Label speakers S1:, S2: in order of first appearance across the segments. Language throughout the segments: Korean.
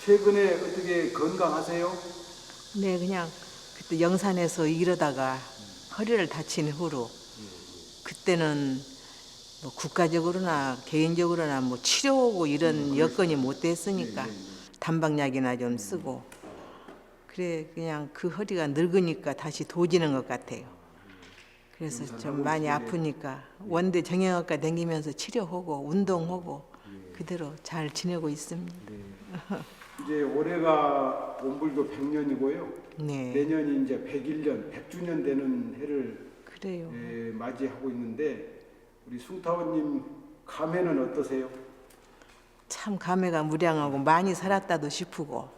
S1: 최근에 어떻게 건강하세요?
S2: 네, 그냥 그때 영산에서 일하다가 허리를 다친 후로 그때는 뭐 국가적으로나 개인적으로나 뭐 치료하고 이런 여건이 못 됐으니까 단박약이나 좀 쓰고 그래 그냥 그 허리가 늙으니까 다시 도지는 것 같아요. 그래서 좀 많이 아프니까 원대 정형외과 다니면서 치료하고 운동하고 그대로 잘 지내고 있습니다.
S1: 이제 올해가 원불교 100년이고요.
S2: 네,
S1: 내년이 이제 101년, 100주년 되는 해를
S2: 그래요.
S1: 맞이하고 있는데 우리 숭타오님 감회는 어떠세요?
S2: 참 감회가 무량하고 많이 살았다도 싶고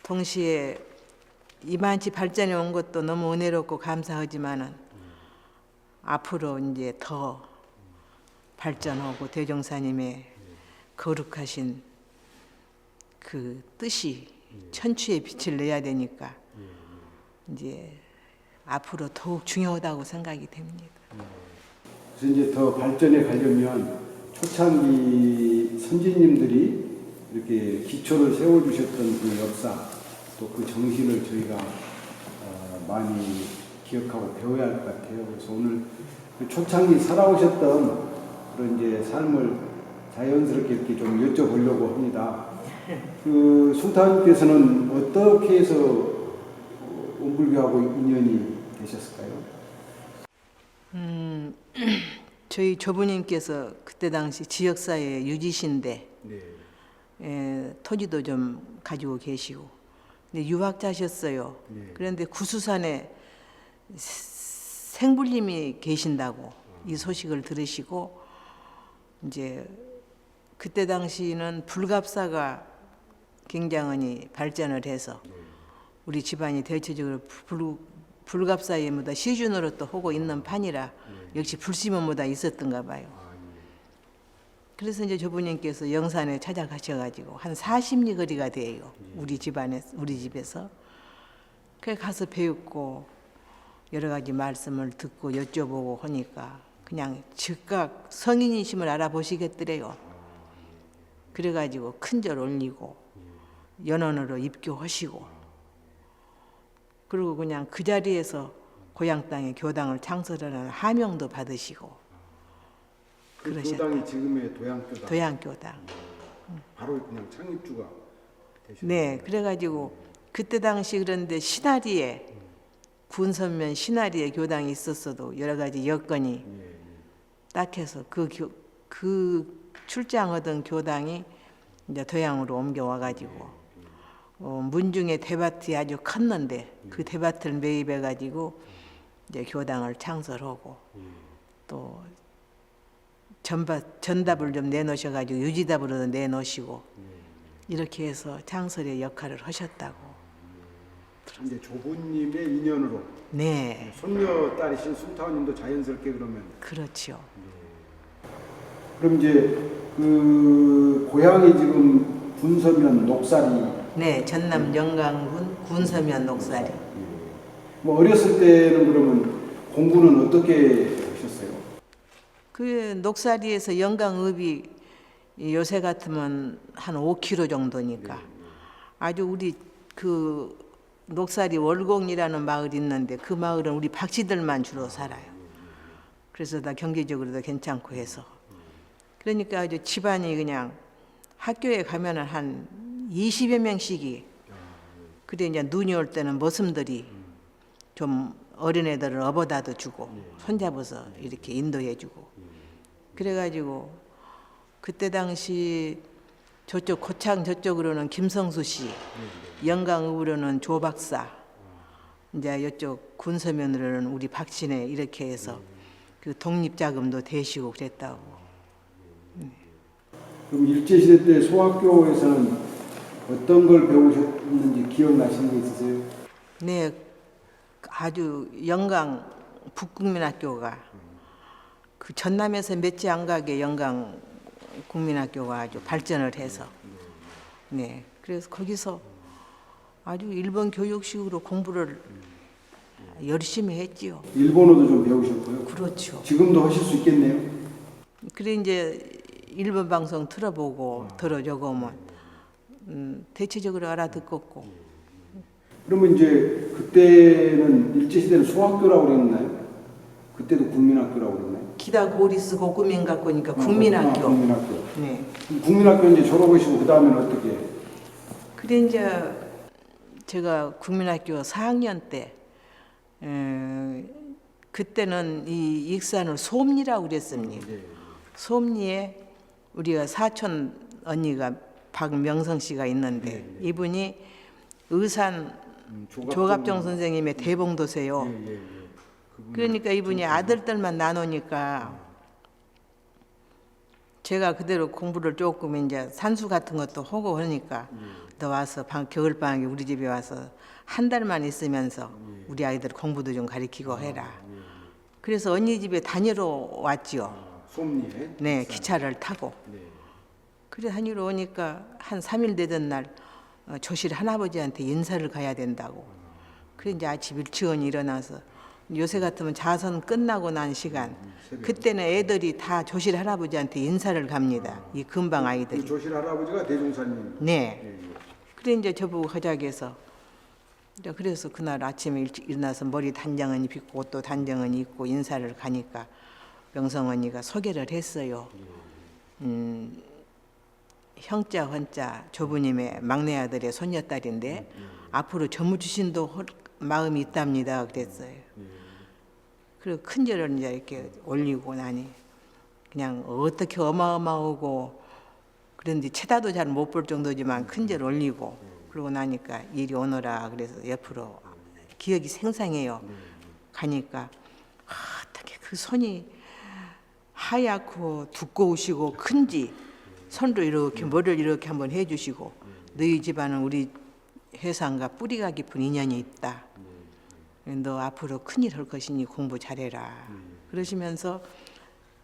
S2: 동시에 이만치 발전이 온 것도 너무 은혜롭고 감사하지만은 앞으로 이제 더 발전하고 대종사님의 거룩하신 그 뜻이 천추의 빛을 내야 되니까 이제 앞으로 더욱 중요하다고 생각이 됩니다.
S1: 그래서 이제 더 발전해 가려면 초창기 선진님들이 이렇게 기초를 세워주셨던 그 역사 또 그 정신을 저희가 많이 기억하고 배워야 할 것 같아요. 그래서 오늘 그 초창기 살아오셨던 그런 이제 삶을 자연스럽게 이렇게 좀 여쭤보려고 합니다. 그 숭타님께서는 어떻게 해서 원불교하고 인연이 되셨을까요?
S2: 저희 조부님께서 그때 당시 지역사회 유지신데
S1: 네.
S2: 토지도 좀 가지고 계시고 근데 유학자셨어요. 그런데 구수산에 생불님이 계신다고 이 소식을 들으시고 이제 그때 당시는 불갑사가 굉장히 발전을 해서 우리 집안이 대체적으로 불갑사에 뭐다 시준으로 또 하고 있는 판이라 역시 불심은 뭐다 있었던가 봐요. 그래서 이제 조부님께서 영산에 찾아가셔가지고 한 40리 거리가 돼요. 우리 집에서. 그래 가서 배웠고 여러 가지 말씀을 듣고 여쭤보고 하니까 그냥 즉각 성인이심을 알아보시겠더래요. 그래가지고 큰절 올리고 연원으로 입교하시고 그리고 그냥 그 자리에서 고향 땅에 교당을 창설하는 하명도 받으시고
S1: 그
S2: 그러셨다.
S1: 교당이 지금의 도양교당.
S2: 도양교당.
S1: 바로 그냥 창립주가 되셨네요.
S2: 네, 그래가지고 그때 당시 그런데 신하리에 군선면 신하리에 교당이 있었어도 여러 가지 여건이 딱해서 그 출장하던 교당이 이제 도양으로 옮겨와가지고 문중의 대밭이 아주 컸는데 그 대밭을 매입해가지고 이제 교당을 창설하고 또 전답을 좀 내놓으셔가지고 유지답으로도 내놓으시고 이렇게 해서 창설의 역할을 하셨다고.
S1: 이제 조부님의 인연으로
S2: 네,
S1: 손녀 딸이신 숭타오님도 자연스럽게 그러면
S2: 그렇죠.
S1: 그럼 이제 그 고향이 지금 군서면 녹살이
S2: 네, 전남 영광군 군서면 녹살이.
S1: 뭐 어렸을 때는 그러면 공부는 어떻게 하셨어요?
S2: 그 녹살이에서 영광읍이 요새 같으면 한 5km 정도니까 아주 우리 그 녹살이 월곡이라는 마을이 있는데 그 마을은 우리 박씨들만 주로 살아요. 그래서 다 경제적으로도 괜찮고 해서 그러니까 아주 집안이 그냥 학교에 가면은 한 20여 명씩이 그래 이제 눈이 올 때는 머슴들이 좀 어린애들을 업어다도 주고 손잡아서 이렇게 인도해주고 그래가지고 그때 당시 저쪽 고창 저쪽으로는 김성수 씨, 영광읍으로는 조 박사, 이제 이쪽 군서면으로는 우리 박신혜 이렇게 해서 그 독립자금도 대시고 그랬다고.
S1: 그럼 일제시대 때 소학교에서는 어떤 걸 배우셨는지 기억나시는 게 있으세요?
S2: 네, 아주 영광 북국민학교가 그 전남에서 몇 지 안 가게 영광 국민학교가 아주 발전을 해서 네, 그래서 거기서 아주 일본 교육식으로 공부를 열심히 했지요.
S1: 일본어도 좀 배우셨고요.
S2: 그렇죠.
S1: 지금도 하실 수 있겠네요.
S2: 그래 이제 일본 방송 틀어보고 들어줘보면 대체적으로 알아듣겠고.
S1: 그러면 이제 그때는 일제시대는 소학교라고 그랬나요? 그때도 국민학교라고 그랬나요?
S2: 기다 고리스 고구민 갖고니까 국민학교.
S1: 국민학교.
S2: 네.
S1: 국민학교 이제 졸업하시고 그 다음에는 어떻게?
S2: 그래 이제 제가 국민학교 4학년 때 그때는 이 익산을 솜리라고 그랬습니다. 솜리에 우리가 사촌 언니가 박명성 씨가 있는데 이분이 의산 조갑정 선생님의 대봉도세요. 그러니까 이분이 아들들만 나누니까 제가 그대로 공부를 조금 이제 산수 같은 것도 하고 그러니까 너 와서 겨울방학에 우리 집에 와서 한 달만 있으면서 우리 아이들 공부도 좀 가르치고 해라. 그래서 언니 집에 다니러 왔지요.
S1: 솜리에?
S2: 네, 기차를 타고. 그래 다니러 오니까 한 3일 되던 날 조실 할아버지한테 인사를 가야 된다고. 그래 이제 아침 일찍은 일어나서 요새 같으면 자선 끝나고 난 시간 그때는 애들이 다 조실 할아버지한테 인사를 갑니다. 이 근방 아이들이.
S1: 조실 할아버지가 대종사님.
S2: 네. 그래 이제 저보고 가자고 해서 그래서 그날 아침에 일찍 일어나서 머리 단장은 입고 옷도 단장은 입고 인사를 가니까 명성 언니가 소개를 했어요. 형자 헌자 조부님의 막내 아들의 손녀딸인데 앞으로 전무주신도 마음이 있답니다. 그랬어요. 그리고 큰절을 이제 이렇게 올리고 나니 그냥 어떻게 어마어마하고 그런데 쳐다도 잘 못 볼 정도지만 큰절 올리고 그러고 나니까 이리 오너라 그래서 옆으로 기억이 생생해요. 가니까 어떻게 그 손이 하얗고 두꺼우시고 큰지 손도 이렇게 머리를 이렇게 한번 해주시고 너희 집안은 우리 회상과 뿌리가 깊은 인연이 있다. 너 앞으로 큰일 할 것이니 공부 잘해라. 그러시면서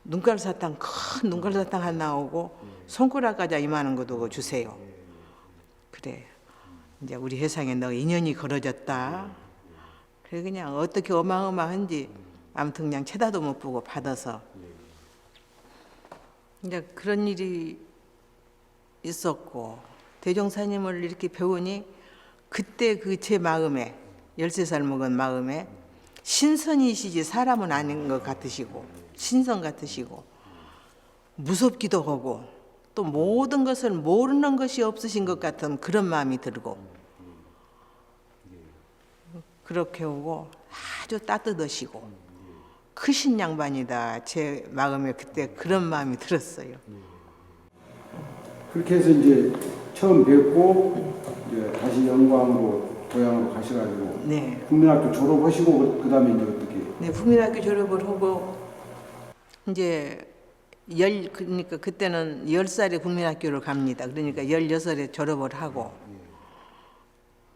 S2: 눈깔 사탕 큰 눈깔 사탕 하나 오고 손가락 과자 이만한 것도 주세요. 그래 이제 우리 회상에 너 인연이 걸어졌다. 그래 그냥 어떻게 어마어마한지 아무튼 그냥 쳐다도 못 보고 받아서 이제 그런 일이 있었고 대종사님을 이렇게 배우니 그때 그 제 마음에 13살 먹은 마음에 신선이시지 사람은 아닌 것 같으시고 신선 같으시고 무섭기도 하고 또 모든 것을 모르는 것이 없으신 것 같은 그런 마음이 들고 그렇게 오고 아주 따뜻하시고 크신 양반이다. 제 마음에 그때 그런 마음이 들었어요.
S1: 그렇게 해서 이제 처음 뵙고 이제 다시 영광으로 고향으로 가셔가지고
S2: 네.
S1: 국민학교 졸업하시고 그 다음에 이제 어떻게?
S2: 네, 국민학교 졸업을 하고 이제 그러니까 그때는 10살에 국민학교를 갑니다. 그러니까 16살에 졸업을 하고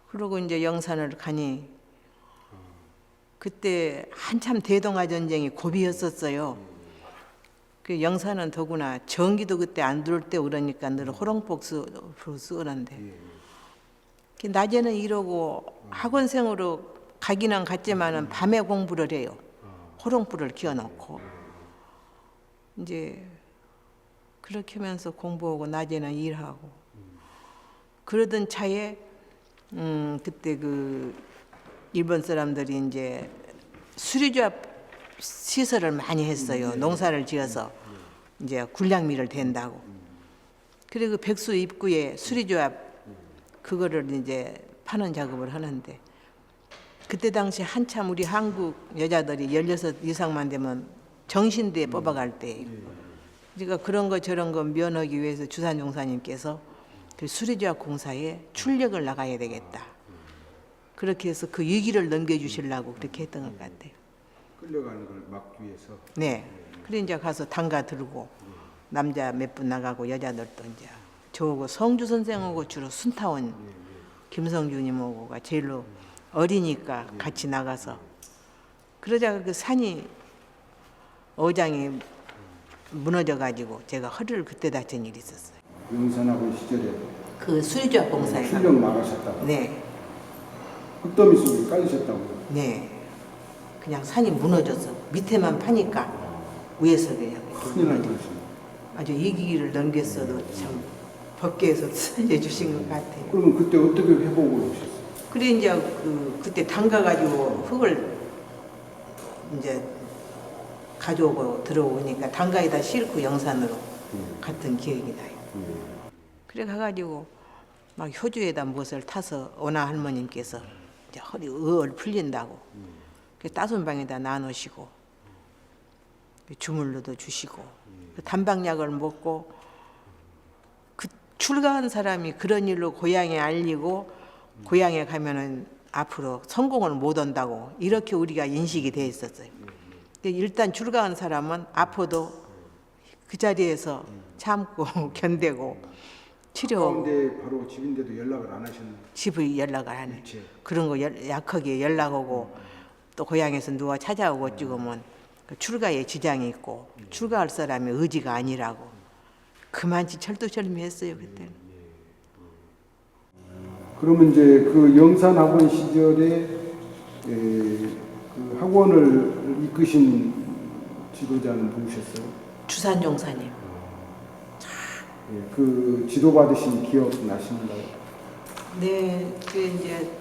S2: 그러고 이제 영산을 가니 그때 한참 대동아 전쟁이 고비였었어요. 그 영산은 더구나 전기도 그때 안 들어올 때 그러니까 늘 호롱복스로 쓰는데 낮에는 이러고 학원생으로 가기는 갔지만은 밤에 공부를 해요. 호롱불을 키워놓고 이제 그렇게 하면서 공부하고 낮에는 일하고 그러던 차에 그때 그 일본 사람들이 이제 수리조합 시설을 많이 했어요. 농사를 지어서 이제 군량미를 댄다고. 그리고 백수 입구에 수리조합 그거를 이제 파는 작업을 하는데 그때 당시 한참 우리 한국 여자들이 16 이상만 되면 정신대에 뽑아갈 때예요. 그러니까 그런 거 저런 거 면하기 위해서 주산용사님께서 그 수리조합 공사에 출력을 나가야 되겠다. 그렇게 해서 그 위기를 넘겨주시려고 그렇게 했던 것 같아요.
S1: 끌려가는 걸 막기 위해서.
S2: 네. 그래 이제 가서 단가 들고 남자 몇 분 나가고 여자들도 이제 저하고 성주 선생하고 주로 순타원 김성주님하고가 제일로 어리니까 같이 나가서 그러다가 그 산이 어장이 무너져 가지고 제가 허리를 그때 다친 일이 있었어요.
S1: 영산하고 시절에
S2: 그 수리조합 공사에
S1: 출력 나가셨다고.
S2: 네.
S1: 흙더미 속에 깔리셨다고.
S2: 네. 그냥 산이 무너졌어. 밑에만 파니까 위에서 그냥
S1: 큰일 날 뻔했어요.
S2: 아주 이 기기를 넘겼어도 참 법계에서 살려주신 것 같아요.
S1: 그러면 그때 어떻게 회복을 하셨어요?
S2: 그래 이제 그때 담가가지고 흙을 이제 가져오고 들어오니까 담가에다 싣고 영산으로 갔던 기억이 나요. 그래 가가지고 막 효주에다 무엇을 타서 오나 할머님께서 이제 허리 풀린다고 그 따순방에다 나누시고 주물러도 주시고 그 단방약을 먹고 그 출가한 사람이 그런 일로 고향에 알리고 고향에 가면은 앞으로 성공을 못 한다고 이렇게 우리가 인식이 돼 있었어요. 일단 출가한 사람은 아파도 그 자리에서 참고 견디고 치료.
S1: 가운데 바로 집인데도 연락을 안 하셨나요?
S2: 집을 연락을 안 해.
S1: 일체.
S2: 그런 거 약하게 연락 오고 또 고향에서 누가 찾아오고 찍으면 그 출가에 지장이 있고 출가할 사람의 의지가 아니라고 그만치 철두철미했어요 그때는.
S1: 그러면 이제 그 영산 학원 시절에 그 학원을 이끄신 지도자는 누구셨어요?
S2: 주산종사님.
S1: 그 지도 받으신 기억 나시는가요?
S2: 네, 그 이제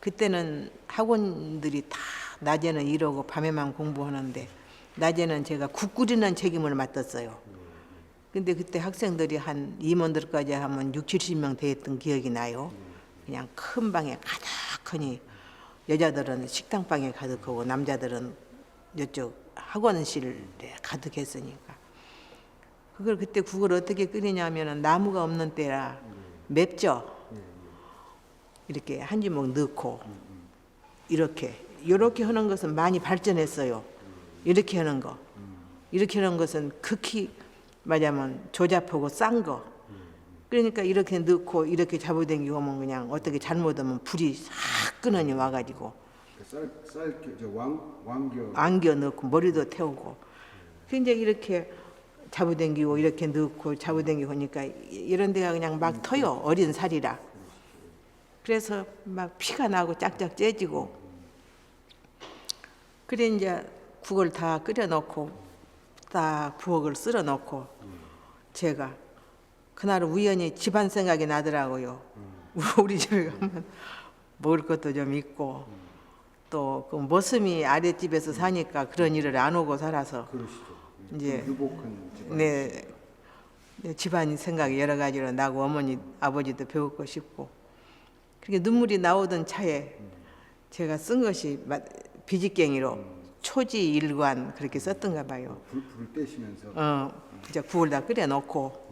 S2: 그때는 학원들이 다 낮에는 일하고 밤에만 공부하는데 낮에는 제가 국 끓이는 책임을 맡았어요. 근데 그때 학생들이 한 임원들까지 하면 6, 70명 되었던 기억이 나요. 그냥 큰 방에 가득하니 여자들은 식당방에 가득하고 남자들은 이쪽 학원실에 가득했으니까. 그걸 그때 국을 어떻게 끓이냐면은 나무가 없는 때라 맵죠. 이렇게 한 주먹 넣고 이렇게 하는 것은 많이 발전했어요. 이렇게 하는 거, 이렇게 하는 것은 극히 말하자면 조잡하고 싼 거. 그러니까 이렇게 넣고 이렇게 잡아당기고 하면 그냥 어떻게 잘못하면 불이 싹 끄너니 와가지고 안겨 넣고 머리도 태우고. 근데 이렇게 잡아당기고 이렇게 넣고 잡아당기고 하니까 이런 데가 그냥 막 터요. 어린 살이라. 그래서 막 피가 나고 짝짝 째지고. 그래 이제 국을 다 끓여 놓고 딱 부엌을 쓸어 놓고 제가 그날 우연히 집안 생각이 나더라고요. 우리 집에 가면 먹을 것도 좀 있고 또 그 머슴이 아랫집에서 사니까 그런 일을 안 오고 살아서
S1: 그러시죠.
S2: 이제
S1: 유복한 집안.
S2: 네, 집안 생각이 여러 가지로 나고 어머니 아버지도 배우고 싶고 그렇게 눈물이 나오던 차에 제가 쓴 것이 비지깽이로 초지일관 그렇게 썼던가 봐요.
S1: 불 떼시면서.
S2: 이제 국을 다 끓여 놓고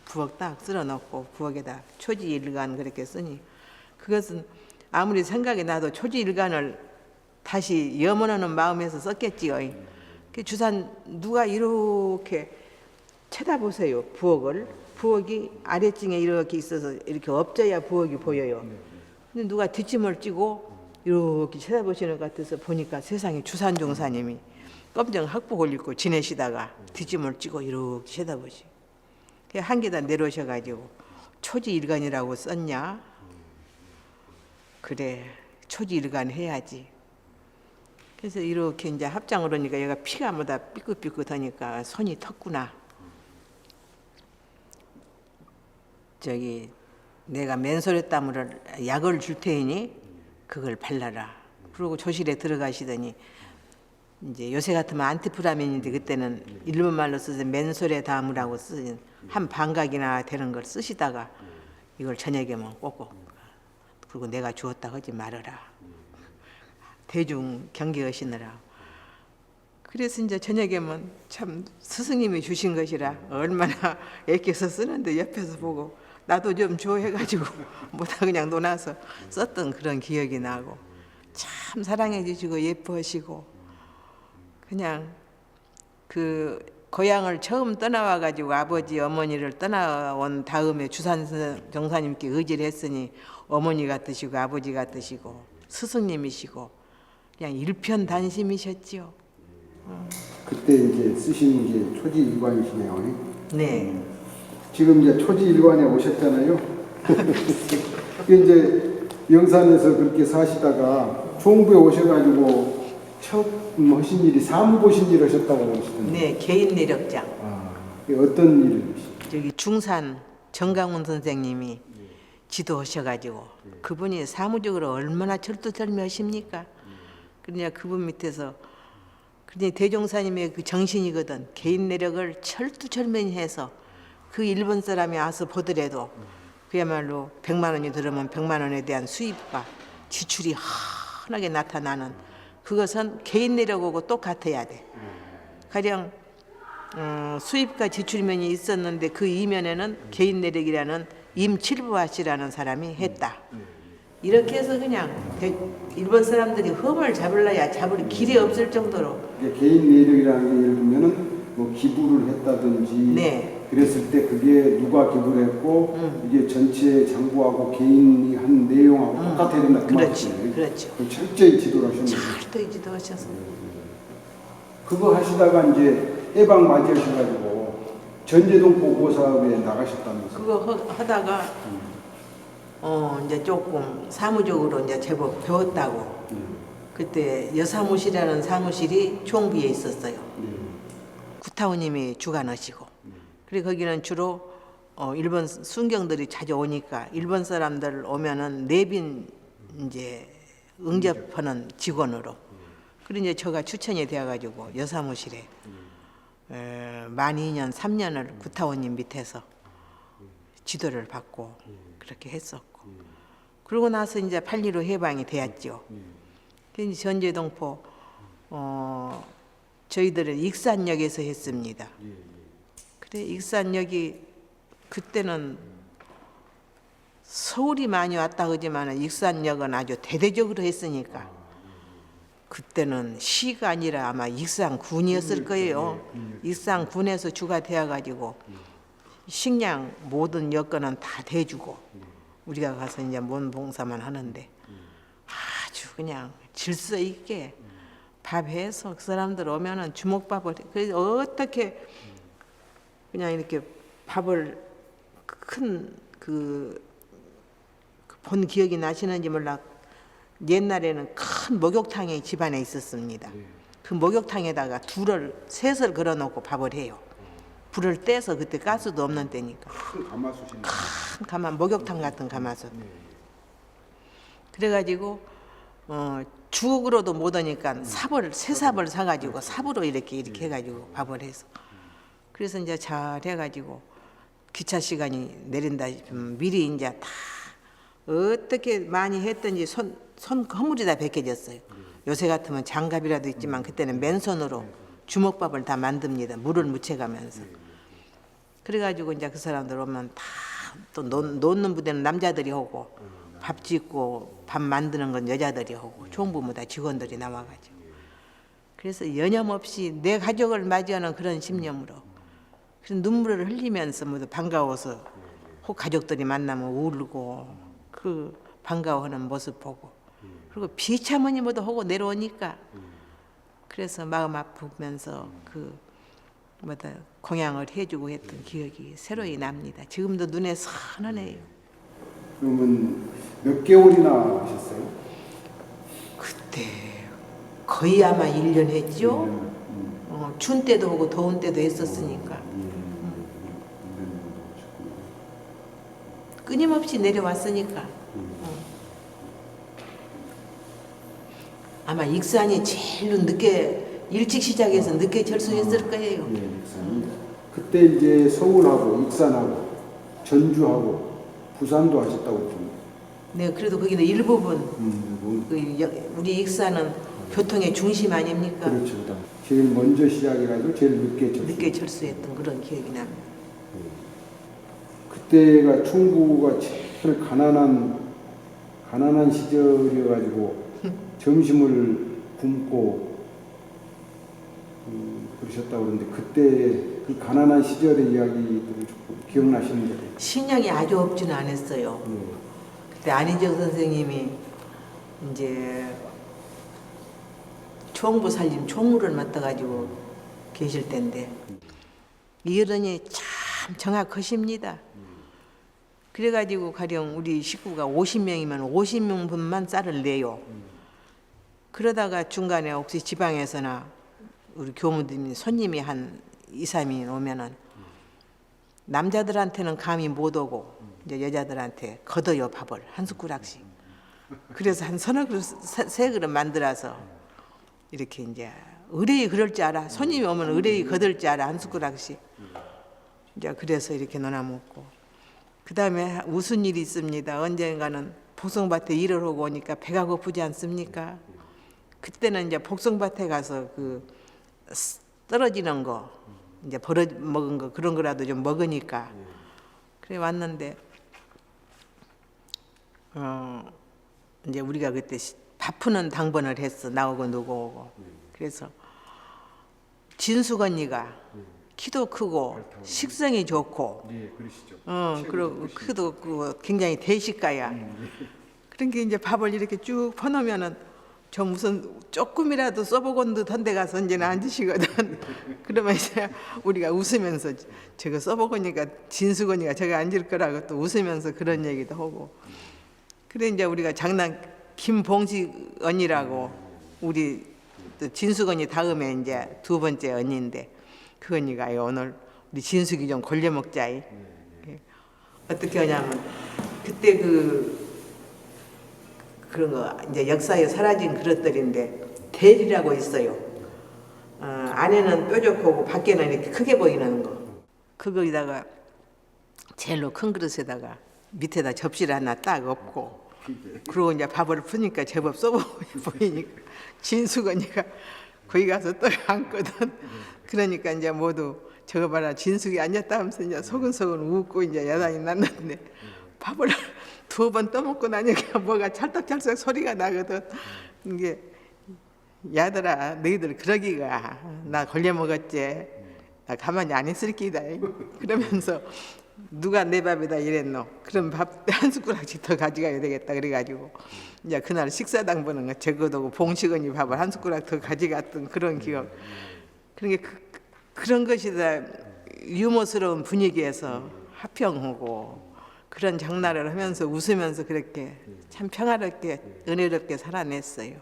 S2: 부엌 딱 쓸어 놓고 부엌에다 초지일관 그렇게 쓰니 그것은 아무리 생각이 나도 초지일관을 다시 염원하는 마음에서 썼겠지요. 그 주산 누가 이렇게 쳐다보세요. 부엌이 아래층에 이렇게 있어서 이렇게 엎져야 부엌이 보여요. 근데 누가 뒷짐을 찌고 이렇게 쳐다보시는 것 같아서 보니까 세상에 주산종사님이 검정 학복을 입고 지내시다가 뒷짐을 찌고 이렇게 쳐다보시. 한 계단 내려오셔가지고 초지일관이라고 썼냐? 그래 초지일관 해야지. 그래서 이렇게 이제 합장을 하니까 얘가 피가 뭐다 삐끗삐끗하니까 손이 텄구나. 저기 내가 맨솔에땀을 약을 줄 테니 그걸 발라라. 그리고 조실에 들어가시더니 이제 요새 같으면 안티프라민인데 그때는 일본 말로 써서 맨솔에 담으라고 쓰는 한 반각이나 되는 걸 쓰시다가 이걸 저녁에만 꽂고 그리고 내가 주었다 하지 말아라. 대중 경계하시느라. 그래서 이제 저녁에만 참 스승님이 주신 것이라 얼마나 애껴서 쓰는데 옆에서 보고 나도 좀 줘 해가지고 뭐다 그냥 놓아서 썼던 그런 기억이 나고 참 사랑해 주시고 예뻐하시고 그냥 그 고향을 처음 떠나와 가지고 아버지 어머니를 떠나온 다음에 주산 정사님께 의지를 했으니 어머니 같으시고 아버지 같으시고 스승님이시고 그냥 일편단심이셨지요.
S1: 그때 이제 쓰신 게 초지일관이시네요.
S2: 네.
S1: 지금 이제 초지일관에 오셨잖아요. 이제 영산에서 그렇게 사시다가 총부에 오셔가지고 처음 하신 일이 사무보신 일 하셨다고 하시던데.
S2: 네, 개인 내력장.
S1: 어떤 일?
S2: 저기 중산 정강훈 선생님이 지도하셔가지고 그분이 사무적으로 얼마나 철두철미하십니까? 그러냐 그분 밑에서 그냥 대종사님의 그 정신이거든. 개인 내력을 철두철미해서 그 일본 사람이 와서 보더라도 그야말로 100만 원이 들으면 100만 원에 대한 수입과 지출이 환하게 나타나는 그것은 개인 내력하고 똑같아야 돼. 가령 수입과 지출면이 있었는데 그 이면에는 개인 내력이라는 임칠부아 씨라는 사람이 했다. 이렇게 해서 그냥 일본 사람들이 흠을 잡으려야 잡을 길이 없을 정도로.
S1: 이게 개인 내력이라는 게 예를 들면은 뭐 기부를 했다든지
S2: 네.
S1: 그랬을 때 그게 누가 기부를 했고 이게 전체 장부하고 개인이 한 내용하고 똑같아야 된다 그
S2: 그렇지,
S1: 말이에요.
S2: 그렇죠.
S1: 그걸 철저히 지도를 하셨는데
S2: 철저히 지도하셔서.
S1: 그거 하시다가 이제 해방 맞이하셔가지고 전제동 보고 사업에 나가셨다면서.
S2: 그거 하다가 이제 조금 사무적으로 이제 제법 배웠다고. 그때 여사무실이라는 사무실이 총비에 있었어요. 구타오님이 주관하시고. 그리고 거기는 주로 일본 순경들이 자주 오니까 일본 사람들 오면은 내빈 이제 응접하는 직원으로. 그리고 이제 제가 추천이 되어가지고 여사무실에 만 2년, 3년을 구타오님 밑에서 지도를 받고 그렇게 했었고. 그러고 나서 이제 8.15 해방이 되었죠. 그래서 전제동포 저희들은 익산역에서 했습니다. 그래 익산역이 그때는 서울이 많이 왔다 그러지만 익산역은 아주 대대적으로 했으니까 그때는 시가 아니라 아마 익산군이었을 거예요. 익산군에서 주가 되어가지고 식량 모든 여건은 다 대주고 우리가 가서 이제 몸 봉사만 하는데 아주 그냥 질서 있게 밥해서 그 사람들 오면은 주먹밥을 그래서 어떻게 그냥 이렇게 밥을 큰 본 기억이 나시는지 몰라. 옛날에는 큰 목욕탕이 집안에 있었습니다. 그 목욕탕에다가 셋을 걸어놓고 밥을 해요. 불을 떼서 그때 가스도 없는 때니까.
S1: 큰 가마솥이네.
S2: 큰 가마, 목욕탕 같은 가마솥. 그래가지고 주걱으로도 못 오니까 새삽을 사가지고 삽으로 이렇게 해가지고 밥을 해서. 그래서 이제 잘 해가지고 기차 시간이 내린다 싶으면 미리 이제 다 어떻게 많이 했던지 손 허물이 다 벗겨졌어요. 요새 같으면 장갑이라도 있지만 그때는 맨손으로 주먹밥을 다 만듭니다. 물을 묻혀가면서. 그래가지고 이제 그 사람들 오면 다 또 놓는 부대는 남자들이 하고 밥 짓고 밥 만드는 건 여자들이 하고 총부모 다 직원들이 나와가지고. 그래서 여념없이 내 가족을 맞이하는 그런 심령으로 그래서 눈물을 흘리면서 모두 반가워서 혹 가족들이 만나면 울고 그 반가워하는 모습 보고 그리고 비참하니 모두 하고 내려오니까 그래서 마음 아프면서 공양을 해주고 했던 기억이 새로이 납니다. 지금도 눈에 선하네요.
S1: 그러면 몇 개월이나 하셨어요?
S2: 그때 거의 아마 1년 했죠. 추운 때도 오고 더운 때도 했었으니까. 끊임없이 내려왔으니까. 아마 익산이 제일 늦게 일찍 시작해서 늦게 철수했을 거예요.
S1: 네, 익산이. 그때 이제 서울하고 익산하고 전주하고 부산도 하셨다고 했습니다.
S2: 네, 그래도 거기는 일부분 우리 익산은 교통의 중심 아닙니까?
S1: 그렇죠. 제일 먼저 시작해가지고 제일 늦게
S2: 철수했던 그런 기억이 납니다.
S1: 그때가 총부가 제일 가난한 시절이어가지고 점심을 굶고 그러셨다고 그러는데 그때 그 가난한 시절의 이야기들을 조금 기억나시는데
S2: 신앙이 아주 없지는 않았어요. 그때 안희정 선생님이 이제 총부 살림 총무를 맡아가지고 계실 때인데 이 어른이 참 정확하십니다. 그래가지고 가령 우리 식구가 50명이면 50명분만 쌀을 내요. 그러다가 중간에 혹시 지방에서나 우리 교무님이 손님이 한 2, 3인 오면은 남자들한테는 감이 못 오고 이제 여자들한테 걷어요 밥을 한 숟가락씩. 그래서 한 서너 그릇 세 그릇 만들어서 이렇게 이제 의뢰이 그럴 줄 알아. 손님이 오면 의뢰이 거들 줄 알아 한 숟가락씩. 이제 그래서 이렇게 나눠 먹고. 그 다음에 무슨 일이 있습니다. 언젠가는 복숭밭에 일을 하고 오니까 배가 고프지 않습니까? 그때는 이제 복숭밭에 가서 그 떨어지는 거 이제 벌어 먹은 거 그런 거라도 좀 먹으니까 그래 왔는데 이제 우리가 그때 밥 푸는 당번을 했어. 나오고 누구 오고. 그래서 진숙 언니가 키도 크고 식성이 좋고
S1: 네, 그러시죠.
S2: 그리고 키도 크고 굉장히 대식가야. 그런 게 이제 밥을 이렇게 쭉 퍼놓으면은 저 무슨 조금이라도 써보건 듯한 데 가서 이제는 앉으시거든. 그러면 이제 우리가 웃으면서 저거 써보니까 진숙 언니가 저거 앉을 거라고 또 웃으면서 그런 얘기도 하고. 그래 이제 우리가 장난 김봉식 언니라고 우리 또 진숙 언니 다음에 이제 두 번째 언니인데 그 언니가 오늘 우리 진숙이 좀 골려 먹자. 어떻게 하냐면 그때 그런 거 이제 역사에 사라진 그릇들인데 대리라고 있어요. 안에는 뾰족하고 밖에는 이렇게 크게 보이는 거. 그거에다가 제일로 큰 그릇에다가 밑에다 접시를 하나 딱 엎고 그리고 이제 밥을 푸니까 제법 써 보이니까 진숙 언니가 거기 가서 또 앉거든. 그러니까 이제 모두 저거 봐라 진숙이 앉았다 하면서 이제 소근소근 웃고 이제 야단이 났는데 밥을 두 번 떠먹고 나니까 뭐가 찰떡찰떡 소리가 나거든. 이게 야들아 너희들 그러기가 나 걸려 먹었지. 나 가만히 안 있을 끼다. 그러면서 누가 내 밥에다 이랬노. 그럼 밥 한 숟가락씩 더 가져가야 되겠다 그래가지고 이제 그날 식사당 보는 거 적어도 봉식언니 밥을 한 숟가락 더 가져갔던 그런 기억. 그런 게 그런 것이 다 유머스러운 분위기에서 화평하고 그런 장난을 하면서 웃으면서 그렇게 참 평화롭게 은혜롭게 살아냈어요.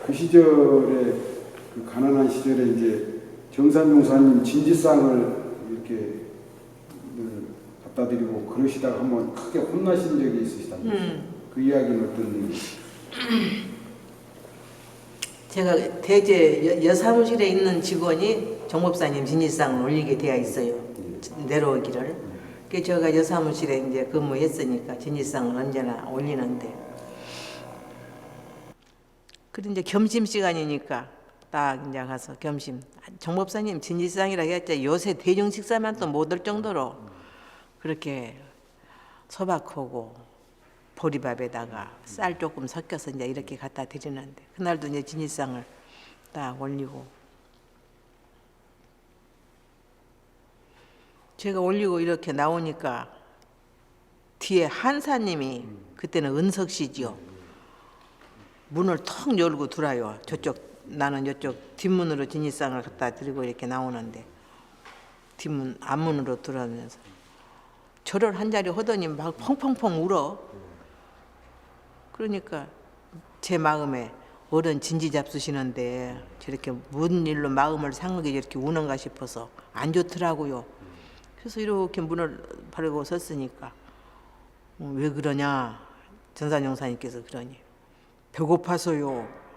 S1: 그 시절에 그 가난한 시절에 이제 정산용사님 진지상을 이렇게 갖다 드리고 그러시다가 한번 크게 혼나신 적이 있으시다면서요. 그 이야기는 어떤 얘기?
S2: 제가 대제 여사무실에 있는 직원이 정법사님 진지상을 올리게 되어 있어요. 내려오기를. 그 제가 여사무실에 이제 근무했으니까 진지상을 언제나 올리는데. 그런데 이제 겸심 시간이니까 딱 이제 가서 겸심. 정법사님 진지상이라 했지 요새 대중 식사만 또 못 올 정도로 그렇게 소박하고 보리밥에다가 쌀 조금 섞여서 이제 이렇게 갖다 드리는데 그날도 이제 진지상을 딱 올리고 제가 올리고 이렇게 나오니까 뒤에 한사님이 그때는 은석 씨지요. 문을 턱 열고 들어요. 저쪽 나는 이쪽 뒷문으로 진지상을 갖다 드리고 이렇게 나오는데 뒷문 앞문으로 들어오면서 절을 한 자리 하더니 막 펑펑펑 울어. 그러니까 제 마음에 어른 진지 잡수시는데 저렇게 무슨 일로 마음을 상하게 이렇게 우는가 싶어서 안 좋더라고요. 그래서 이렇게 문을 바르고 섰으니까 왜 그러냐 전산용사님께서 그러니 배고파서요.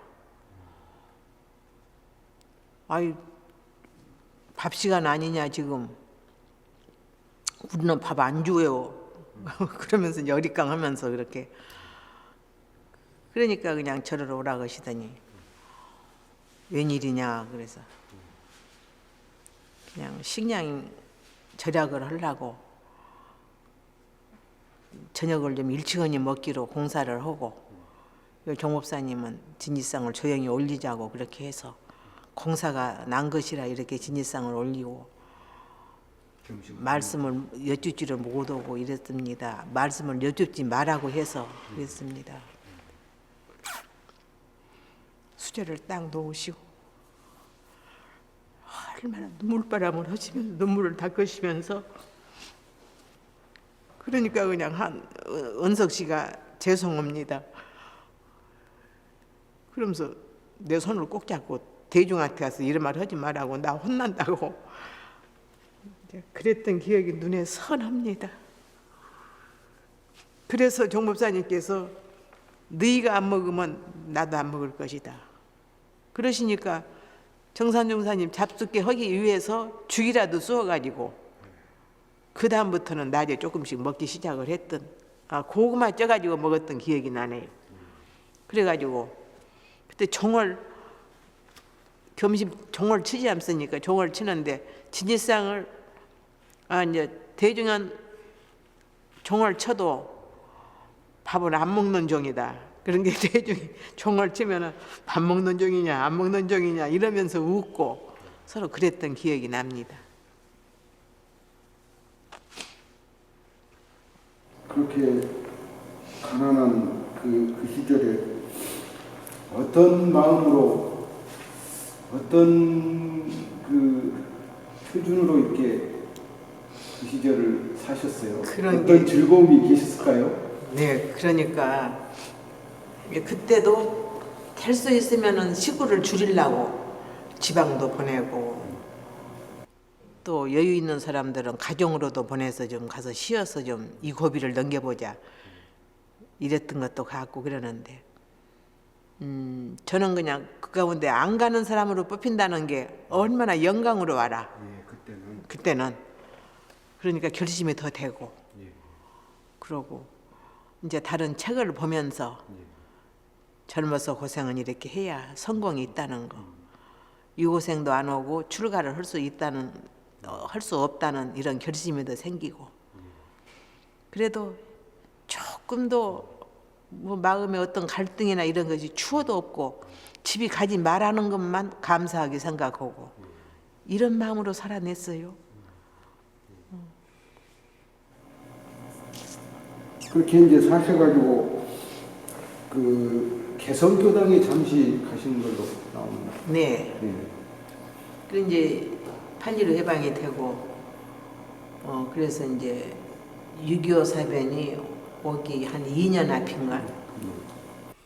S2: 아이 밥 시간 아니냐 지금. 우리는 밥 안 줘요. 그러면서 여리깡 하면서 그렇게. 그러니까 그냥 저를 오라 그러시더니 웬일이냐 그래서 그냥 식량 절약을 하려고 저녁을 좀 일찍은이 먹기로 공사를 하고 종업사님은 진지상을 조용히 올리자고 그렇게 해서 공사가 난 것이라 이렇게 진지상을 올리고 말씀을 여쭙지를 못하고 이랬습니다. 말씀을 여쭙지 말라고 해서 그랬습니다. 수저를 딱 놓으시고 얼마나 눈물바람을 하시면서 눈물을 닦으시면서 그러니까 그냥 은석 씨가 죄송합니다. 그러면서 내 손을 꼭 잡고 대중한테 가서 이런 말 하지 말라고 나 혼난다고 그랬던 기억이 눈에 선합니다. 그래서 종법사님께서 너희가 안 먹으면 나도 안 먹을 것이다. 그러시니까 정산종사님 잡숫게 하기 위해서 죽이라도 쏘아가지고 그 다음부터는 낮에 조금씩 먹기 시작을 했던, 고구마 쪄가지고 먹었던 기억이 나네요. 그래가지고 그때 종을 치지 않습니까? 종을 치는데 진지상을 이제 대중한 종을 쳐도 밥을 안 먹는 종이다. 그런 게 대중이 종을 치면은 밥 먹는 종이냐 안 먹는 종이냐 이러면서 웃고 서로 그랬던 기억이 납니다.
S1: 그렇게 가난한 그 시절에 어떤 마음으로 어떤 그 표준으로 이렇게 그 시절을 사셨어요?
S2: 그런
S1: 어떤 즐거움이 계셨을까요?
S2: 네, 그러니까 그때도 될 수 있으면은 식구를 줄이려고 지방도 보내고 또 여유 있는 사람들은 가정으로도 보내서 좀 가서 쉬어서 좀 이 고비를 넘겨보자 이랬던 것도 같고 그러는데 저는 그냥 그 가운데 안 가는 사람으로 뽑힌다는 게 얼마나 영광으로 알아.
S1: 예,
S2: 그때는 그러니까 결심이 더 되고
S1: 예.
S2: 그러고 이제 다른 책을 보면서 젊어서 고생은 이렇게 해야 성공이 있다는 거, 이 고생도 안 오고 출가를 할 수 없다는 이런 결심이 더 생기고, 그래도 조금도 뭐 마음에 어떤 갈등이나 이런 것이 추워도 없고 집이 가지 말라는 것만 감사하게 생각하고 이런 마음으로 살아냈어요.
S1: 그렇게 이제 사셔가지고 그 개성교당에 잠시 가시는 걸로 나옵니다.
S2: 네.
S1: 네.
S2: 그 이제 8.15 해방이 되고 그래서 이제 6.25 사변이 오기 한 2년 앞인가.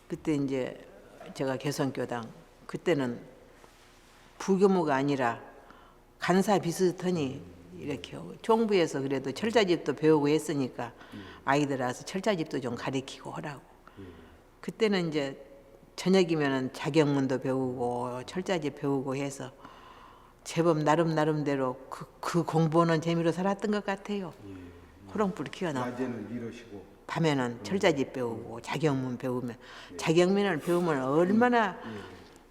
S2: 그때 이제 제가 개성교당 그때는 부교무가 아니라 간사 비슷하니 이렇게 총부에서 그래도 철자집도 배우고 했으니까 아이들 와서 철자집도 좀 가르치고 하라고. 그때는 이제 저녁이면은 자경문도 배우고 철자집 배우고 해서 제법 나름대로 그 공부하는 재미로 살았던 것 같아요. 호롱불 키워놓고
S1: 낮에는 이러시고
S2: 밤에는 철자집 배우고 자경문 배우면 자경문을 배우면 얼마나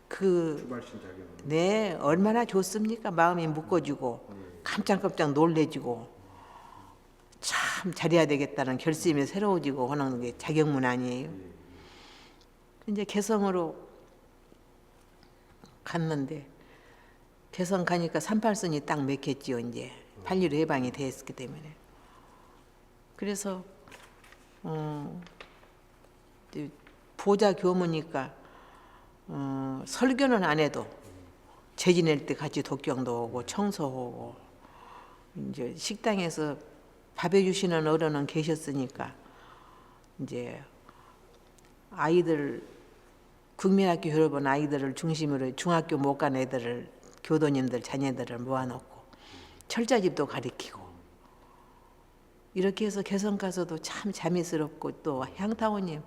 S1: 주발신 자경.
S2: 네, 얼마나 좋습니까? 마음이 묶어지고 깜짝깜짝 놀래지고 참 잘해야 되겠다는 결심이 새로워지고 하는 게 자경문 아니에요. 이제 개성으로 갔는데 개성 가니까 38선이 딱 맥혔지요. 이제 8.15 해방이 됐기 때문에. 그래서 이제 보좌 교무니까 설교는 안 해도 제 지낼 때 같이 독경도 오고 청소하고 이제 식당에서 밥 해주시는 어른은 계셨으니까 이제 아이들 국민학교 졸업한 아이들을 중심으로 중학교 못 간 애들을 교도님들 자녀들을 모아놓고 철자집도 가르치고 이렇게 해서 개성 가서도 참 재미스럽고 또 향타오님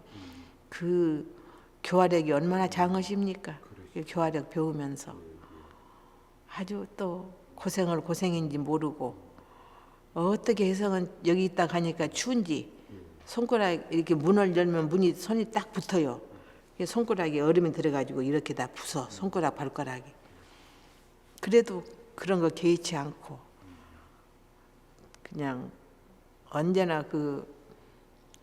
S2: 그 교화력이 얼마나 장하십니까? 교화력 배우면서 아주 또 고생을 고생인지 모르고 어떻게 해성은 여기 있다 가니까 추운지 손가락 이렇게 문을 열면 손이 딱 붙어요. 손가락에 얼음이 들어가지고 이렇게 다 부서 손가락 발가락이. 그래도 그런 거 개의치 않고 그냥 언제나 그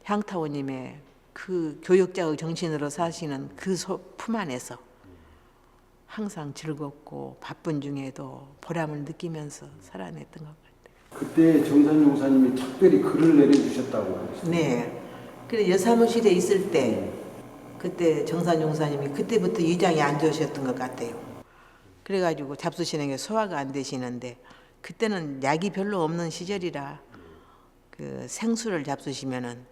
S2: 향타오님의 그 교육자의 정신으로 사시는 그 품 안에서 항상 즐겁고 바쁜 중에도 보람을 느끼면서 살아냈던 것 같아요.
S1: 그때 정산용사님이 특별히 글을 내려주셨다고 하셨어요.
S2: 네. 그래 여사무실에 있을 때 그때 정산용사님이 그때부터 의장에 앉으셨던 것 같아요. 그래가지고 잡수시는 게 소화가 안 되시는데 그때는 약이 별로 없는 시절이라 그 생수를 잡수시면은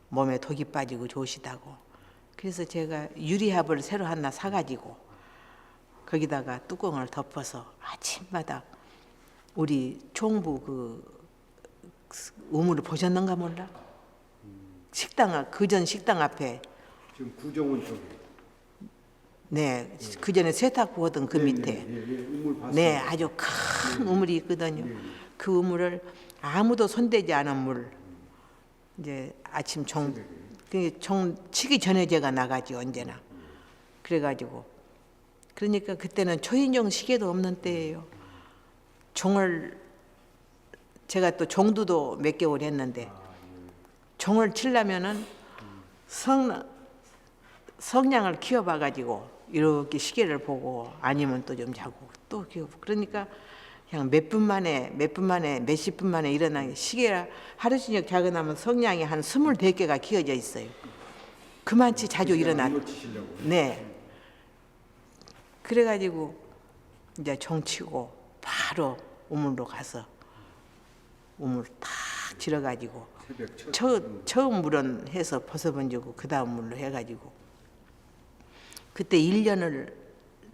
S2: 몸에 독이 빠지고 좋으시다고. 그래서 제가 유리합을 새로 하나 사가지고 거기다가 뚜껑을 덮어서 아침마다 우리 총부 그 우물을 보셨는가 몰라? 식당 그전 식당 앞에
S1: 지금 구정원 쪽에.
S2: 네, 그 전에 세탁 부었던 그 밑에
S1: 우물 봤어요.
S2: 네, 아주 큰 우물이 있거든요. 그 우물을 아무도 손대지 않은 물. 이제 아침 종 치기 전에 제가 나가지 언제나. 그래가지고 그러니까 그때는 초인종 시계도 없는 때예요. 종을 제가 또 종두도 몇 개월 했는데 종을 치려면은 성냥을 키워봐가지고 이렇게 시계를 보고 아니면 또 좀 자고 또 키워보고 그러니까 그냥 몇 분 만에 몇십 분 만에 일어나는 시계가 하루 저녁 자고 나면 성냥이 한 24개가 키워져 있어요. 그만치 자주 일어났. 네. 그래가지고 이제 종치고 바로 우물로 가서 우물 탁 질어가지고 처음 물은 해서 벗어본 적고 그 다음 물로 해가지고 그때 1년을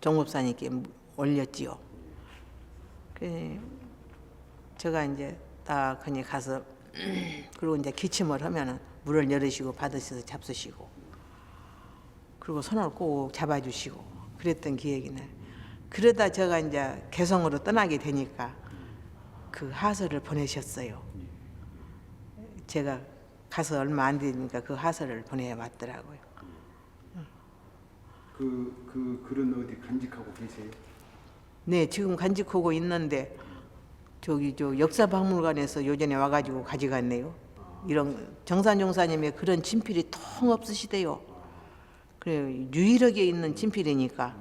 S2: 종법사님께 올렸지요. 제가 이제 딱 그냥 가서 그리고 이제 기침을 하면은 물을 열으시고 받으셔서 잡수시고 그리고 손을 꼭 잡아주시고 그랬던 기억이 나요. 그러다 제가 이제 개성으로 떠나게 되니까 그 하서를 보내셨어요. 제가 가서 얼마 안 되니까 그 하서를 보내왔더라고요.
S1: 그 글은 어디 간직하고 계세요?
S2: 네, 지금 간직하고 있는데 저기 저 역사박물관에서 요전에 와가지고 가져갔네요. 이런 정산용사님의 그런 친필이 통 없으시대요. 그래 유일하게 있는 친필이니까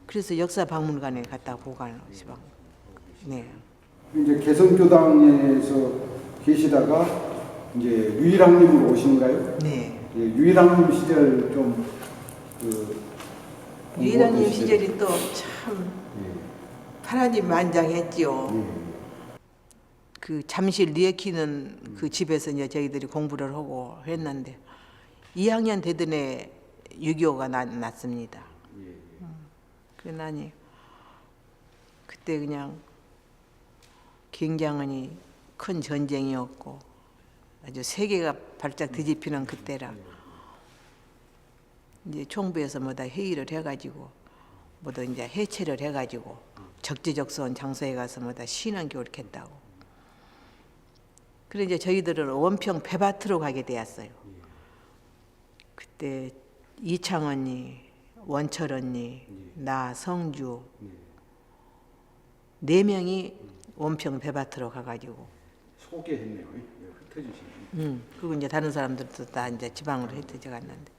S2: 그래서 역사박물관에 갖다 보관하시고. 네.
S1: 이제 개성교당에서 계시다가 이제 유일학님으로 오신가요?
S2: 네.
S1: 예, 유일학님 시절
S2: 유일학님 시절이 또 참 파란만장했지요. 그 잠실 리에키는 그 집에서 이제 저희들이 공부를 하고 했는데 2학년 되던 해 6.25가 났습니다. 그러니 그때 그냥 굉장히 큰 전쟁이었고 아주 세계가 발작 뒤집히는 그때라 이제 총부에서 뭐다 회의를 해가지고 뭐다 이제 해체를 해가지고 적재적소한 장소에 가서 뭐다 신앙 교육을 했다고. 그래 이제 저희들은 원평 배밭으로 가게 되었어요. 그때 이창 언니, 원철 언니, 나 성주 4명이 원평 배밭으로 가가지고
S1: 소개했네요. 흩어주시네.
S2: 그리고 이제 다른 사람들도 다 이제 지방으로 흩어져 갔는데.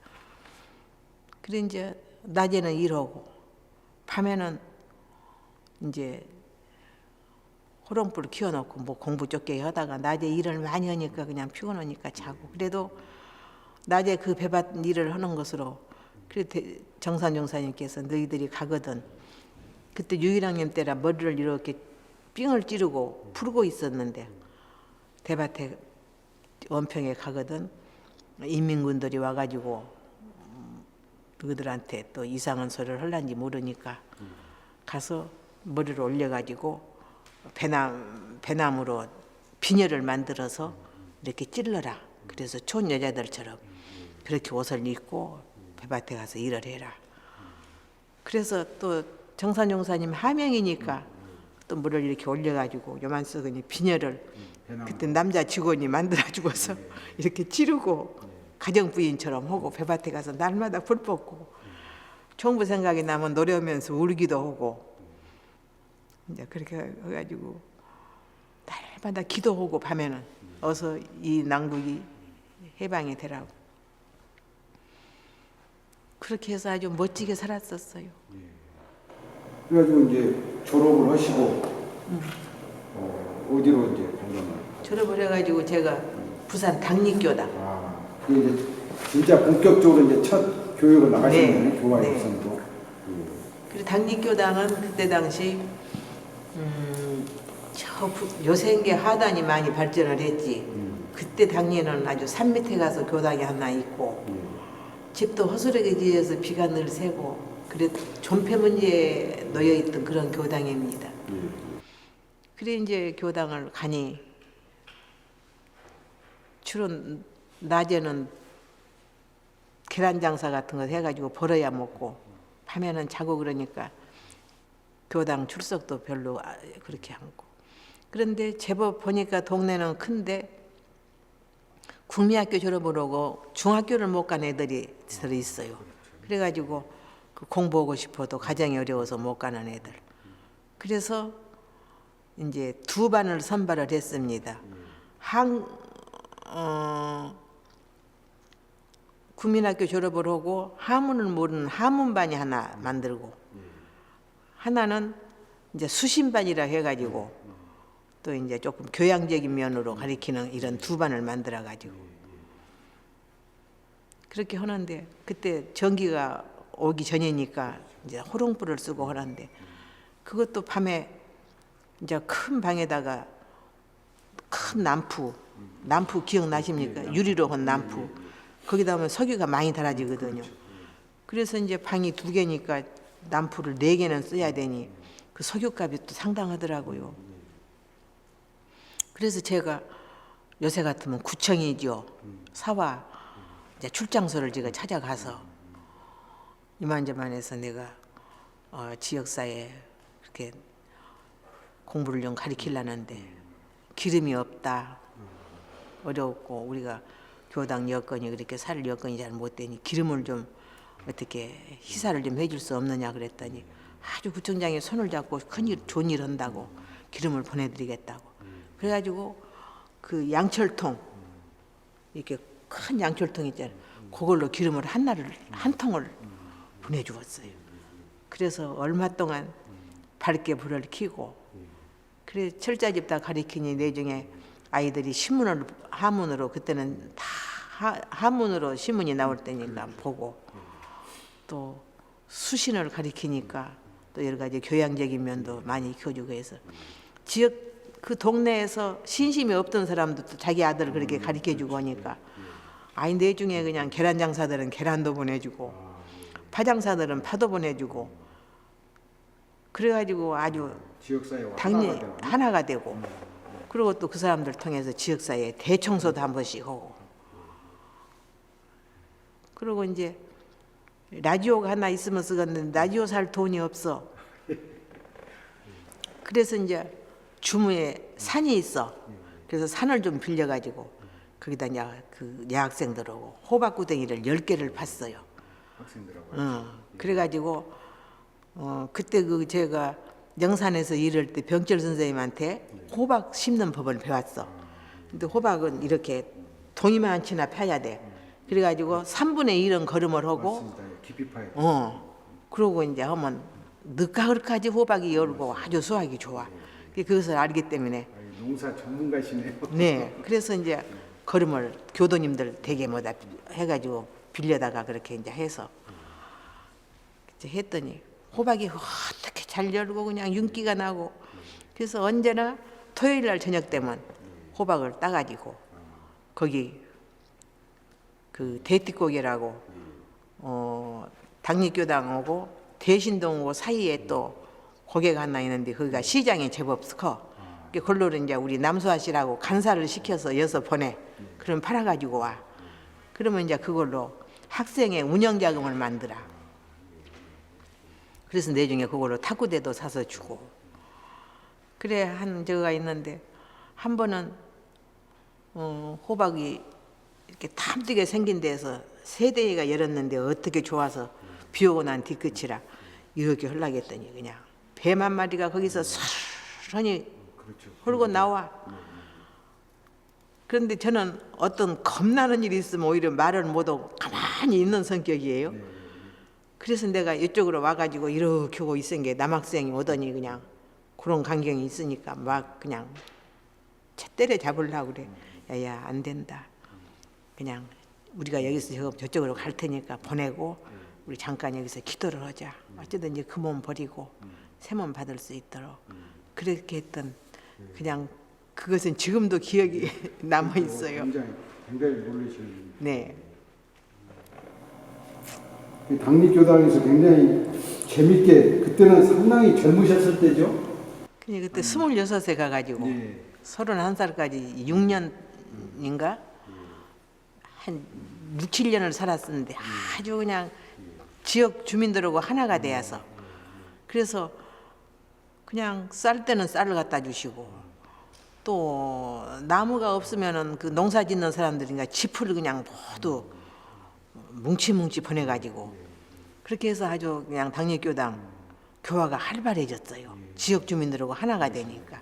S2: 그래 이제 낮에는 일하고 밤에는 이제 호롱불 키워놓고 뭐 공부 쫓게 하다가 낮에 일을 많이 하니까 그냥 피곤하니까 자고 그래도 낮에 그 배밭 일을 하는 것으로 그래 정산용사님께서 너희들이 가거든 그때 유일학님 때라 머리를 이렇게 삥을 찌르고 풀고 있었는데 대밭에 원평에 가거든 인민군들이 와가지고 너희들한테 또 이상한 소리를 할란지 모르니까 가서 머리를 올려가지고 배나무로 비녀를 만들어서 이렇게 찔러라. 그래서 촌 여자들처럼 그렇게 옷을 입고 배밭에 가서 일을 해라. 그래서 또 정산용사님 하명이니까 또 물을 이렇게 올려가지고 요만 썩으니 비녀를 그때 남자 직원이 만들어주고서 이렇게 찌르고 가정부인처럼 하고 배밭에 가서 날마다 불 뻗고 총부 생각이 나면 노래하면서 울기도 하고 이제 그렇게 해가지고 날마다 기도하고 밤에는 어서 이 난국이 해방이 되라고 그렇게 해서 아주 멋지게 살았었어요.
S1: 그래가지고 이제 졸업을 하시고 어디로 이제 가려나요?
S2: 졸업을 해가지고 제가 부산 당립교당.
S1: 그게 이제 진짜 본격적으로 이제 첫 교육을 나가신 거예요.
S2: 네.
S1: 교화
S2: 네.
S1: 육성도.
S2: 그리고 당립교당은 그때 당시 저 요생계 하단이 많이 발전을 했지. 그때 당시에는 아주 산 밑에 가서 교당이 하나 있고 집도 허술하게 지어서 비가 늘 새고 그래 존폐 문제에 놓여 있던 그런 교당입니다. 그래 이제 교당을 가니 주로 낮에는 계란 장사 같은 거 해가지고 벌어야 먹고 밤에는 자고 그러니까 교당 출석도 별로 그렇게 않고. 그런데 제법 보니까 동네는 큰데 국민학교 졸업을 하고 중학교를 못 간 애들이 들어 있어요. 그래가지고 그 공부하고 싶어도 가정이 어려워서 못 가는 애들. 그래서 이제 두 반을 선발을 했습니다. 국민학교 졸업을 하고 한문을 모르는 한문반이 하나 만들고, 하나는 이제 수신반이라 해가지고 또 이제 조금 교양적인 면으로 가리키는 이런 두 반을 만들어 가지고 그렇게 하는데, 그때 전기가 오기 전이니까 이제 호롱불을 쓰고 하는데, 그것도 밤에 이제 큰 방에다가 큰 난프 기억나십니까? 유리로 한 난프. 거기다 하면 석유가 많이 달아지거든요. 그래서 이제 방이 2개니까 난프를 4개는 써야 되니 그 석유값이 또 상당하더라고요. 그래서 제가 요새 같으면 구청이죠. 사와 이제 출장소를 제가 찾아가서 이만저만해서 내가 지역사회 그렇게 공부를 좀 가르치려는데 기름이 없다. 어렵고 우리가 교당 여건이 그렇게 살 여건이 잘 못 되니 기름을 좀 어떻게 희사를 좀 해줄 수 없느냐 그랬더니 아주 구청장이 손을 잡고 큰일 좋은 일 한다고 기름을 보내드리겠다고. 그래가지고 그 양철통 이렇게 큰 양철통 있잖아요. 그걸로 기름을 한 통을 보내주었어요. 그래서 얼마 동안 밝게 불을 켜고, 그래 철자집 다 가리키니 내중에 아이들이 신문을 한문으로, 그때는 다 한문으로 신문이 나올 때니까 보고, 또 수신을 가리키니까 또 여러 가지 교양적인 면도 많이 익혀주고 해서 지역 그 동네에서 신심이 없던 사람도 또 자기 아들을 그렇게 가르쳐주고 하니까 아이 내중에 그냥 계란 장사들은 계란도 보내주고 파장사들은 파도 보내주고 그래가지고 아주
S1: 지역사회와
S2: 하나가 되고 그리고 또 그 사람들 통해서 지역사회에 대청소도 한 번씩 하고, 그리고 이제 라디오가 하나 있으면 쓰겠는데 라디오 살 돈이 없어. 그래서 이제 주무에 산이 있어. 그래서 산을 좀 빌려가지고 거기다 그 여학생들하고 호박구덩이를 10개를 팠어요.
S1: 학생들하고.
S2: 그래가지고 그때 그 제가 영산에서 일할 때 병철 선생님한테 호박 심는 법을 배웠어. 근데 호박은 이렇게 동이만치나 펴야 돼. 그래가지고 3분의 1은 걸음을 하고,
S1: 맞습니다. 깊이 파야
S2: 그러고 이제 하면 늦가을까지 호박이 열고 아주 수확이 좋아. 그것을 알기 때문에.
S1: 농사 전문가시네요.
S2: 네, 그래서 이제 걸음을 교도님들 대개 뭐다 해가지고 빌려다가 그렇게 이제 해서 이제 했더니 호박이 어떻게 잘 열고 그냥 윤기가 나고, 그래서 언제나 토요일 날 저녁 되면 호박을 따가지고 거기 그 대띠고개라고 당립교당하고 대신동하고 사이에 또 고개가 하나 있는데 거기가 시장이 제법 커. 그걸로 이제 우리 남수아씨라고 간사를 시켜서 여서 보내. 그럼 팔아가지고 와. 그러면 이제 그걸로 학생의 운영자금을 만들어. 그래서 내중에 그걸로 탁구대도 사서 주고. 그래 한 저가 있는데 한 번은 호박이 이렇게 탐뜨게 생긴 데서 세대가 열었는데 어떻게 좋아서 비 오고 난 뒤끝이라 이렇게 흘러겠더니 그냥 뱀 한 마리가 거기서 서른히 홀고 나와. 그런데 저는 어떤 겁나는 일이 있으면 오히려 말을 못하고 가만히 있는 성격이에요. 그래서 내가 이쪽으로 와가지고 이렇게 오고 있은 게 남학생이 오더니 그냥 그런 광경이 있으니까 막 그냥 때려 잡으려고 그래. 야야 안 된다. 그냥 우리가 여기서 저쪽으로 갈 테니까 보내고 우리 잠깐 여기서 기도를 하자. 어쨌든지 그 몸 버리고 새 몸 받을 수 있도록 그렇게 했던 그냥 그것은 지금도 기억이 남아 있어요.
S1: 굉장히 놀라시는.
S2: 네.
S1: 당립교당에서 굉장히 재밌게, 그때는 상당히 젊으셨을 때죠?
S2: 그때 26에 가가지고
S1: 예.
S2: 31살까지 6년인가 한 6, 7년을 살았었는데 아주 그냥 지역 주민들하고 하나가 되어서 그래서 그냥 쌀 때는 쌀을 갖다 주시고 또 나무가 없으면은 그 농사 짓는 사람들인가 짚을 그냥 모두 뭉치 보내가지고 그렇게 해서 아주 그냥 당립교당 교화가 활발해졌어요. 지역 주민들하고 하나가 되니까.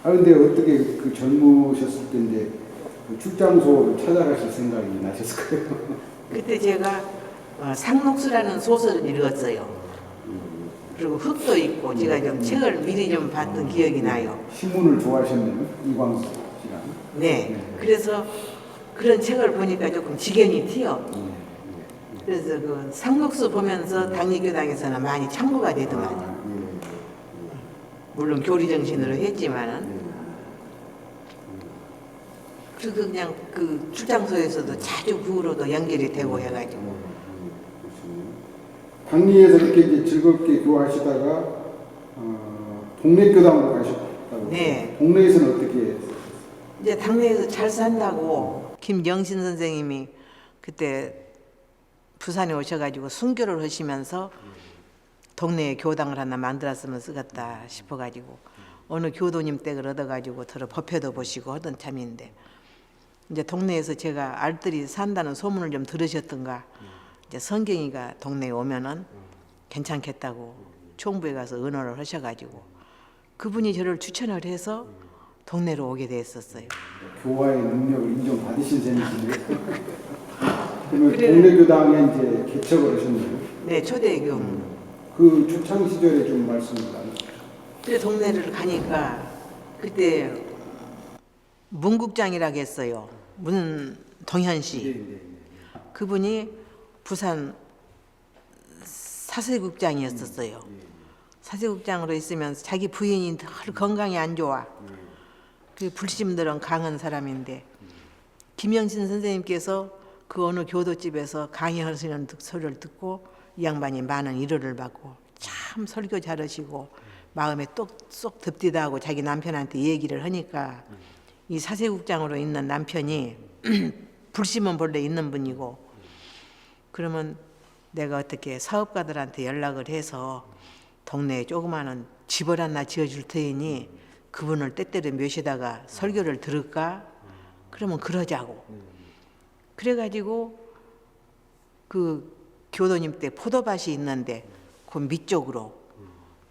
S1: 아 근데 어떻게 그 젊으셨을 때인데 그 출장소를 찾아가실 생각이 나셨을까요?
S2: 그때 제가 상록수라는 소설을 읽었어요. 그리고 흙도 있고 제가 좀 책을 미리 좀 봤던 기억이 나요.
S1: 신문을 좋아하셨네요. 이광수 씨가.
S2: 네. 그래서 그런 책을 보니까 조금 지경이 튀어. 그래서 그 상록수 보면서 당리교당에서는 많이 참고가 되더만요. 물론 교리 정신으로 했지만은. 그리고 그냥 그 출장소에서도 자주 그 후로도 연결이 되고 해가지고.
S1: 당리에서 이렇게 이제 즐겁게 교화하시다가 동네 교당으로 가셨다고.
S2: 네.
S1: 동네에서는 어떻게?
S2: 이제 당내에서 잘 산다고 김영신 선생님이 그때 부산에 오셔가지고 순교를 하시면서 동네에 교당을 하나 만들었으면 쓰겠다 싶어가지고 어느 교도님 댁을 얻어가지고 들어 법회도 보시고 하던 참인데 이제 동네에서 제가 알뜰히 산다는 소문을 좀 들으셨던가 이제 성경이가 동네에 오면은 괜찮겠다고 총부에 가서 의논을 하셔가지고 그분이 저를 추천을 해서 동네로 오게 됐었어요.
S1: 교화의 능력을 인정받으신 셈이신데요. 그러면 동네 교당에 이제 개척을 하셨네요.
S2: 네, 초대교무.
S1: 그 초창 시절에 좀 말씀을 나누세요.
S2: 그래 동네를 가니까 그때 문국장이라고 했어요. 문동현 씨. 그분이 부산 사세국장이었었어요. 사세국장으로 있으면서 자기 부인이 늘 건강이 안 좋아. 그 불심들은 강한 사람인데 김영신 선생님께서 그 어느 교도집에서 강의하시는 소리를 듣고 이 양반이 많은 위로를 받고 참 설교 잘하시고 마음에 쏙 듭디다 하고 자기 남편한테 얘기를 하니까 이 사세국장으로 있는 남편이 불심은 본래 있는 분이고 그러면 내가 어떻게 사업가들한테 연락을 해서 동네에 조그마한 집을 하나 지어줄 테니 그분을 때때로 모시다가 설교를 들을까? 그러면 그러자고. 그래가지고 그 교도님 때 포도밭이 있는데 그 밑쪽으로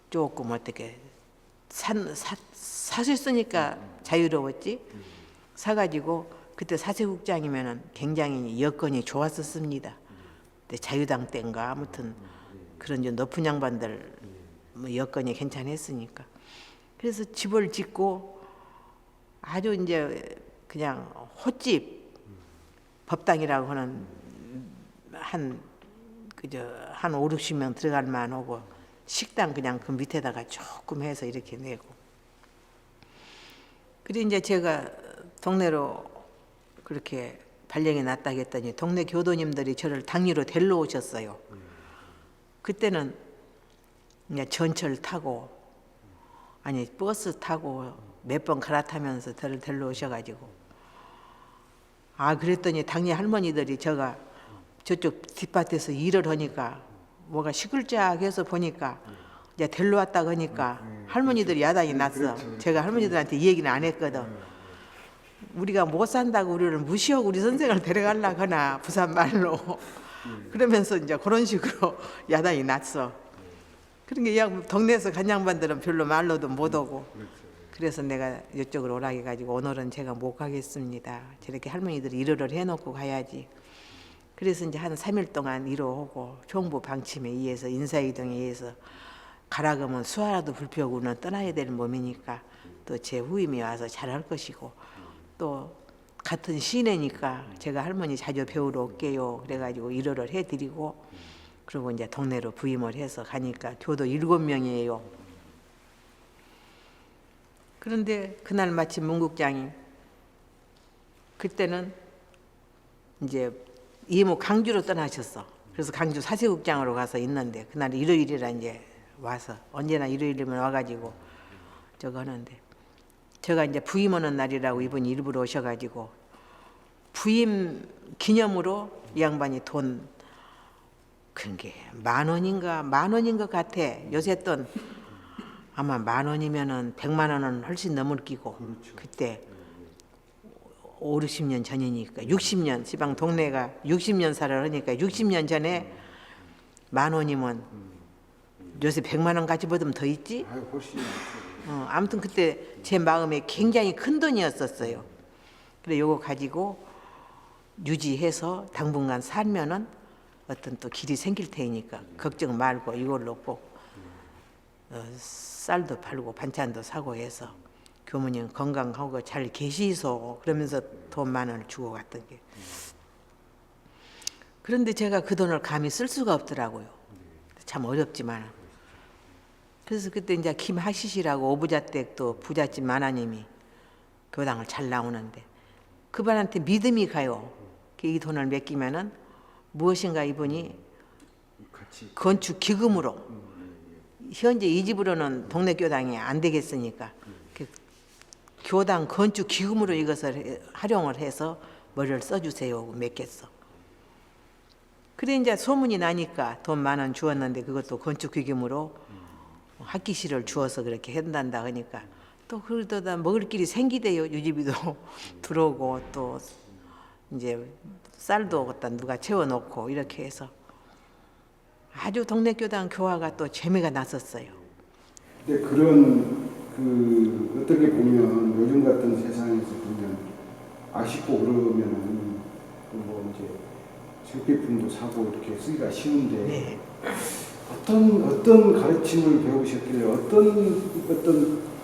S2: 조금 어떻게 사셨으니까 자유로웠지? 사가지고 그때 사세국장이면은 굉장히 여건이 좋았었습니다. 근데 자유당 때인가 아무튼 그런 좀 높은 양반들 뭐 여건이 괜찮았으니까. 그래서 집을 짓고 아주 이제 그냥 헛집 법당이라고 하는 한 5, 60명 들어갈 만하고 식당 그냥 그 밑에다가 조금 해서 이렇게 내고. 그래 이제 제가 동네로 그렇게 발령이 났다 했더니 동네 교도님들이 저를 당리로 데리러 오셨어요. 그때는 이제 전철 타고 아니 버스 타고 몇 번 갈아타면서 저를 데리러 오셔가지고 그랬더니 당리 할머니들이 제가 저쪽 뒷밭에서 일을 하니까 뭐가 시끌짝해서 보니까 이제 데리러 왔다 그러니까 할머니들이 야단이 났어. 제가 할머니들한테 이 얘기는 안 했거든. 우리가 못 산다고 우리를 무시하고 우리 선생을 데려가려고 하나 부산 말로 그러면서 이제 그런 식으로 야단이 났어. 그러니까 동네에서 간 양반들은 별로 말로도 못 오고 그래서 내가 이쪽으로 오라 해가지고 오늘은 제가 못 가겠습니다. 저렇게 할머니들이 위로를 해놓고 가야지. 그래서 이제 한 3일 동안 위로하고 총부 방침에 의해서 인사이동에 의해서 가라 그러면 수하라도 불펴고는 떠나야 될 몸이니까 또 제 후임이 와서 잘할 것이고 또 같은 시내니까 제가 할머니 자주 배우러 올게요. 그래가지고 위로를 해드리고 그리고 이제 동네로 부임을 해서 가니까 교도 7명이에요. 그런데 그날 마침 문국장이 그때는 이제 이모 강주로 떠나셨어. 그래서 강주 사세국장으로 가서 있는데 그날 일요일이라 이제 와서 언제나 일요일이면 와가지고 저거 하는데 제가 이제 부임하는 날이라고 이분이 일부러 오셔가지고 부임 기념으로 이 양반이 돈 그런 게 10,000원인가 10,000원인 것 같아. 요새 돈 아마 10,000원이면은 100만 원은 훨씬 넘을 끼고
S1: 그렇죠.
S2: 그때 5, 60년 전이니까 60년 지방 동네가 60년 살을 하니까 60년 전에 10,000원이면 요새 100만 원 같이 받으면 더 있지?
S1: 아유, 훨씬
S2: 아무튼 그때 제 마음에 굉장히 큰 돈이었었어요. 그래 요거 가지고 유지해서 당분간 살면은 어떤 또 길이 생길 테니까 걱정 말고 이걸로 꼭 쌀도 팔고 반찬도 사고 해서 교무님 건강하고 잘 계시소 그러면서 돈 10,000원을 주고 갔던 게. 그런데 제가 그 돈을 감히 쓸 수가 없더라고요. 참 어렵지만. 그래서 그때 이제 김하시시라고 오부자댁 또 부잣집 마나님이 교당을 잘 나오는데 그분한테 믿음이 가요. 이 돈을 맡기면은 무엇인가 이분이
S1: 같이
S2: 건축 기금으로 현재 이 집으로는 동네 교당이 안 되겠으니까 그 교당 건축 기금으로 이것을 활용을 해서 뭐를 써주세요 맡겼어. 그래 이제 소문이 나니까 돈 10,000원 주었는데 그것도 건축 기금으로 학기실을 주어서 그렇게 한단다 하니까 또 그러다 먹을 길이 생기대요. 유지비도 들어오고 또 이제 쌀도 갖다 누가 채워놓고 이렇게 해서 아주 동네 교당 교화가 또 재미가 났었어요.
S1: 근데 그런 그 어떻게 보면 요즘 같은 세상에서 보면 아쉽고 그러면은 뭐 이제 생필품도 사고 이렇게 쓰기가 쉬운데
S2: 네.
S1: 어떤 가르침을 배우셨길래 어떤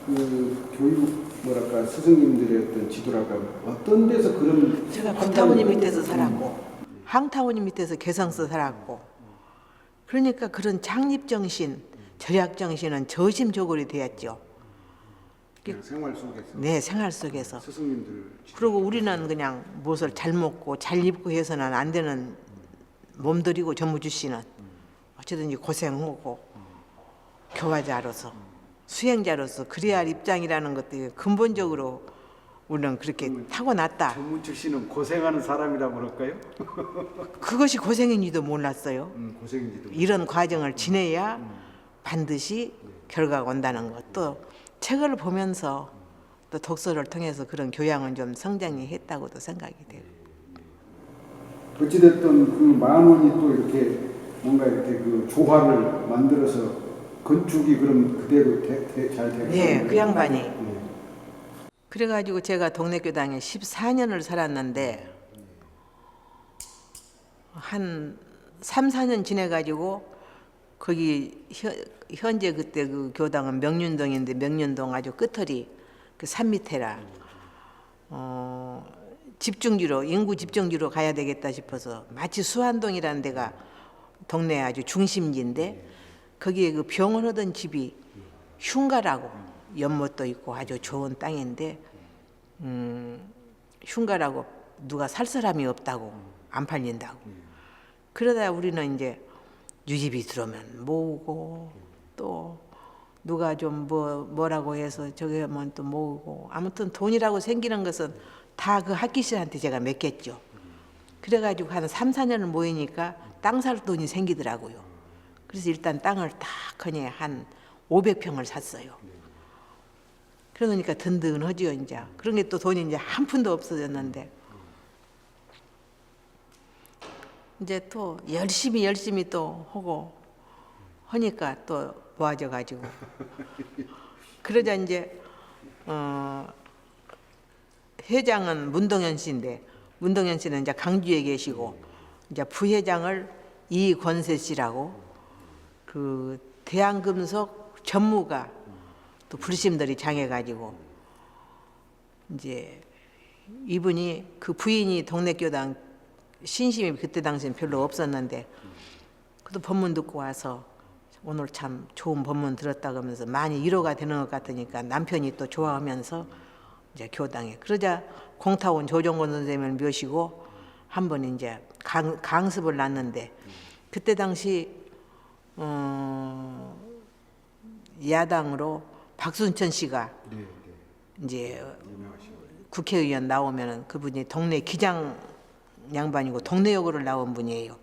S1: 그 교육 뭐랄까 스승님들의 어떤 지도랄까 어떤 데서 그런
S2: 제가 구타원님 밑에서 살았고 항타원님 밑에서 개성서 살았고 그러니까 그런 창립정신 절약정신은 저심저골이 되었죠.
S1: 그냥 생활 속에서
S2: 네, 생활 속에서.
S1: 스승님들
S2: 그리고 우리는 그냥 무엇을 잘 먹고 잘 입고 해서는 안 되는 몸들이고 전무주씨는 어쩌든지 고생하고 교화자로서 수행자로서 그래야 할 입장이라는 것들이 근본적으로 우리는 그렇게 타고났다.
S1: 전문철 씨는 고생하는 사람이라고 그럴까요?
S2: 그것이 고생인지도 몰랐어요.
S1: 고생인지도
S2: 이런 과정을 지내야 반드시 결과가 온다는 것. 또 책을 보면서 또 독서를 통해서 그런 교양은 좀 성장이 했다고도 생각이 돼요.
S1: 어찌됐든 그 10,000원이 또 이렇게 뭔가 이렇게 그 조화를 만들어서 건축이 그럼 그대로 잘 되고
S2: 네, 그 양반이.
S1: 네.
S2: 그래가지고 제가 동네 교당에 14년을 살았는데 한 3, 4년 지내가지고 거기 현재 그때 그 교당은 명륜동인데 명륜동 아주 끝털이 그 산 밑에라 집중지로 인구 집중지로 가야 되겠다 싶어서 마치 수안동이라는 데가 동네 아주 중심지인데 거기에 그 병원 하던 집이 흉가라고 연못도 있고 아주 좋은 땅인데 흉가라고 누가 살 사람이 없다고 안 팔린다고 그러다 우리는 이제 유지비 들어오면 모으고 또 누가 좀 뭐라고 해서 저기 하면 또 모으고 아무튼 돈이라고 생기는 것은 다 그 학기실한테 제가 맡겼죠. 그래가지고 한 3, 4년을 모이니까 땅 살 돈이 생기더라고요. 그래서 일단 땅을 딱 그냥 한 500평을 샀어요. 그러니까 든든하죠 이제. 그런 게 또 돈이 이제 한 푼도 없어졌는데 이제 또 열심히 또 하고 하니까 또 모아져 가지고 그러자 이제 회장은 문동현 씨인데 문동현 씨는 이제 강주에 계시고 이제 부회장을 이권세 씨라고 그 대한금속 전무가 또 불심들이 장해가지고 이제 이분이 그 부인이 동네교당 신심이 그때 당시엔 별로 없었는데 그도 법문 듣고 와서 오늘 참 좋은 법문 들었다 그러면서 많이 위로가 되는 것 같으니까 남편이 또 좋아하면서 이제 교당에 그러자 공타원 조정권 선생님을 모시고 한번 이제 강습을 놨는데 그때 당시 야당으로 박순천 씨가
S1: 네, 네.
S2: 이제
S1: 유명하시고.
S2: 국회의원 나오면은 그분이 동네 기장 양반이고 동네 요구를 나온 분이에요.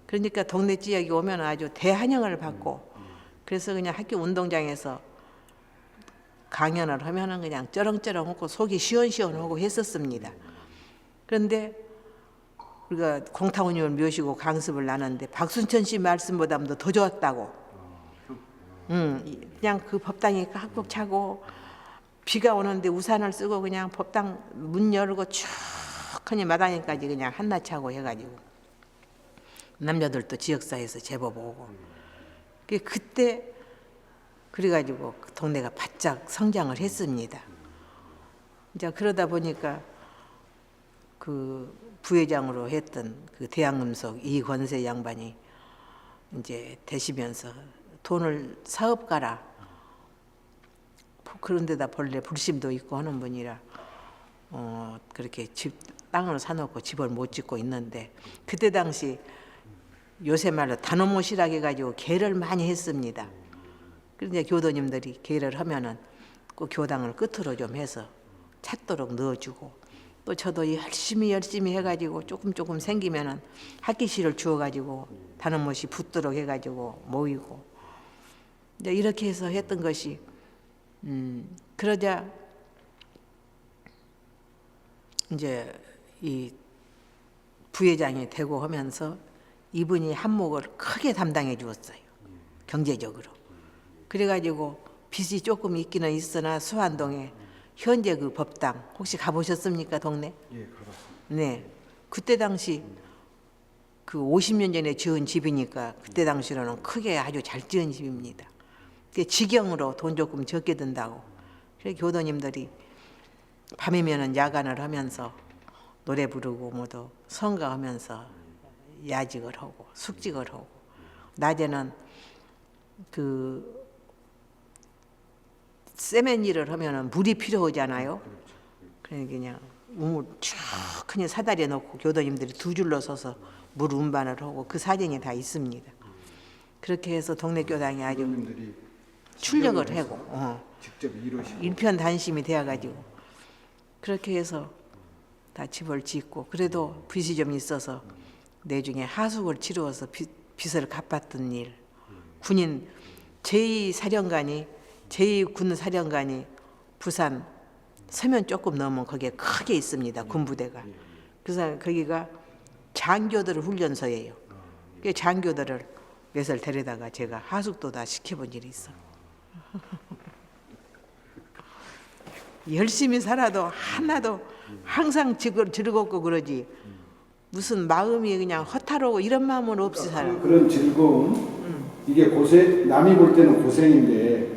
S2: 그러니까 동네 지역에 오면 아주 대환영을 받고 그래서 그냥 학교 운동장에서 강연을 하면은 그냥 쩌렁쩌렁하고 속이 시원시원하고 했었습니다. 그런데 우리가 공타운님을 모시고 강습을 나눴는데 박순천 씨 말씀보다도 더 좋았다고. 그냥 그 법당에 깍둑 차고 비가 오는데 우산을 쓰고 그냥 법당 문 열고 쭉 하니 마당에까지 그냥 한낮 차고 해가지고 남자들도 지역사회에서 제법 오고 그때 그래가지고 그 동네가 바짝 성장을 했습니다. 이제 그러다 보니까 그 부회장으로 했던 그 대한금속 이권세 양반이 이제 되시면서 돈을 사업가라 그런 데다 본래 불심도 있고 하는 분이라 그렇게 집 땅을 사놓고 집을 못 짓고 있는데 그때 당시 요새 말로 단오모시락 해가지고 개를 많이 했습니다. 그런데 교도님들이 개를 하면은 그 교당을 끝으로 좀 해서 찾도록 넣어주고 또 저도 열심히 해가지고 조금 생기면은 학기실을 주어가지고 단오모시 붙도록 해가지고 모이고 이제 이렇게 해서 했던 것이 그러자 이제 이 부회장이 되고 하면서 이분이 한몫을 크게 담당해 주었어요. 경제적으로. 그래가지고 빚이 조금 있기는 있으나 수안동에 현재 그 법당 혹시 가보셨습니까 동네?
S1: 예, 가봤습니다.
S2: 네. 그때 당시 그 50년 전에 지은 집이니까 그때 당시로는 크게 아주 잘 지은 집입니다. 직영으로 돈 조금 적게 든다고. 그래서 교도님들이 밤이면은 야간을 하면서 노래 부르고 모두 성가하면서 야직을 하고 숙직을 하고 낮에는 그 세면 일을 하면은 물이 필요하잖아요. 그러니까 그냥 우물 쭉 그냥 사다리에 놓고 교도님들이 두 줄로 서서 물 운반을 하고 그 사정이 다 있습니다. 그렇게 해서 동네 교당이 아주
S1: 교도님들이
S2: 출력을
S1: 해서
S2: 하고
S1: 직접 이루시고
S2: 일편단심이 돼가지고 그렇게 해서 다 집을 짓고 그래도 빚이 좀 있어서 내중에 하숙을 치루어서 빚을 갚았던 일. 군인 제2사령관이 제2군 사령관이 부산 서면 조금 넘으면 거기에 크게 있습니다. 군부대가. 그래서 거기가 장교들 훈련소예요. 그 장교들을 몇을 데려다가 제가 하숙도 다 시켜본 일이 있어. 열심히 살아도 하나도 항상 즐겁고 그러지 무슨 마음이 그냥 허탈하고 이런 마음은 없이 살아.
S1: 그런 즐거움 이게 고생 남이 볼 때는 고생인데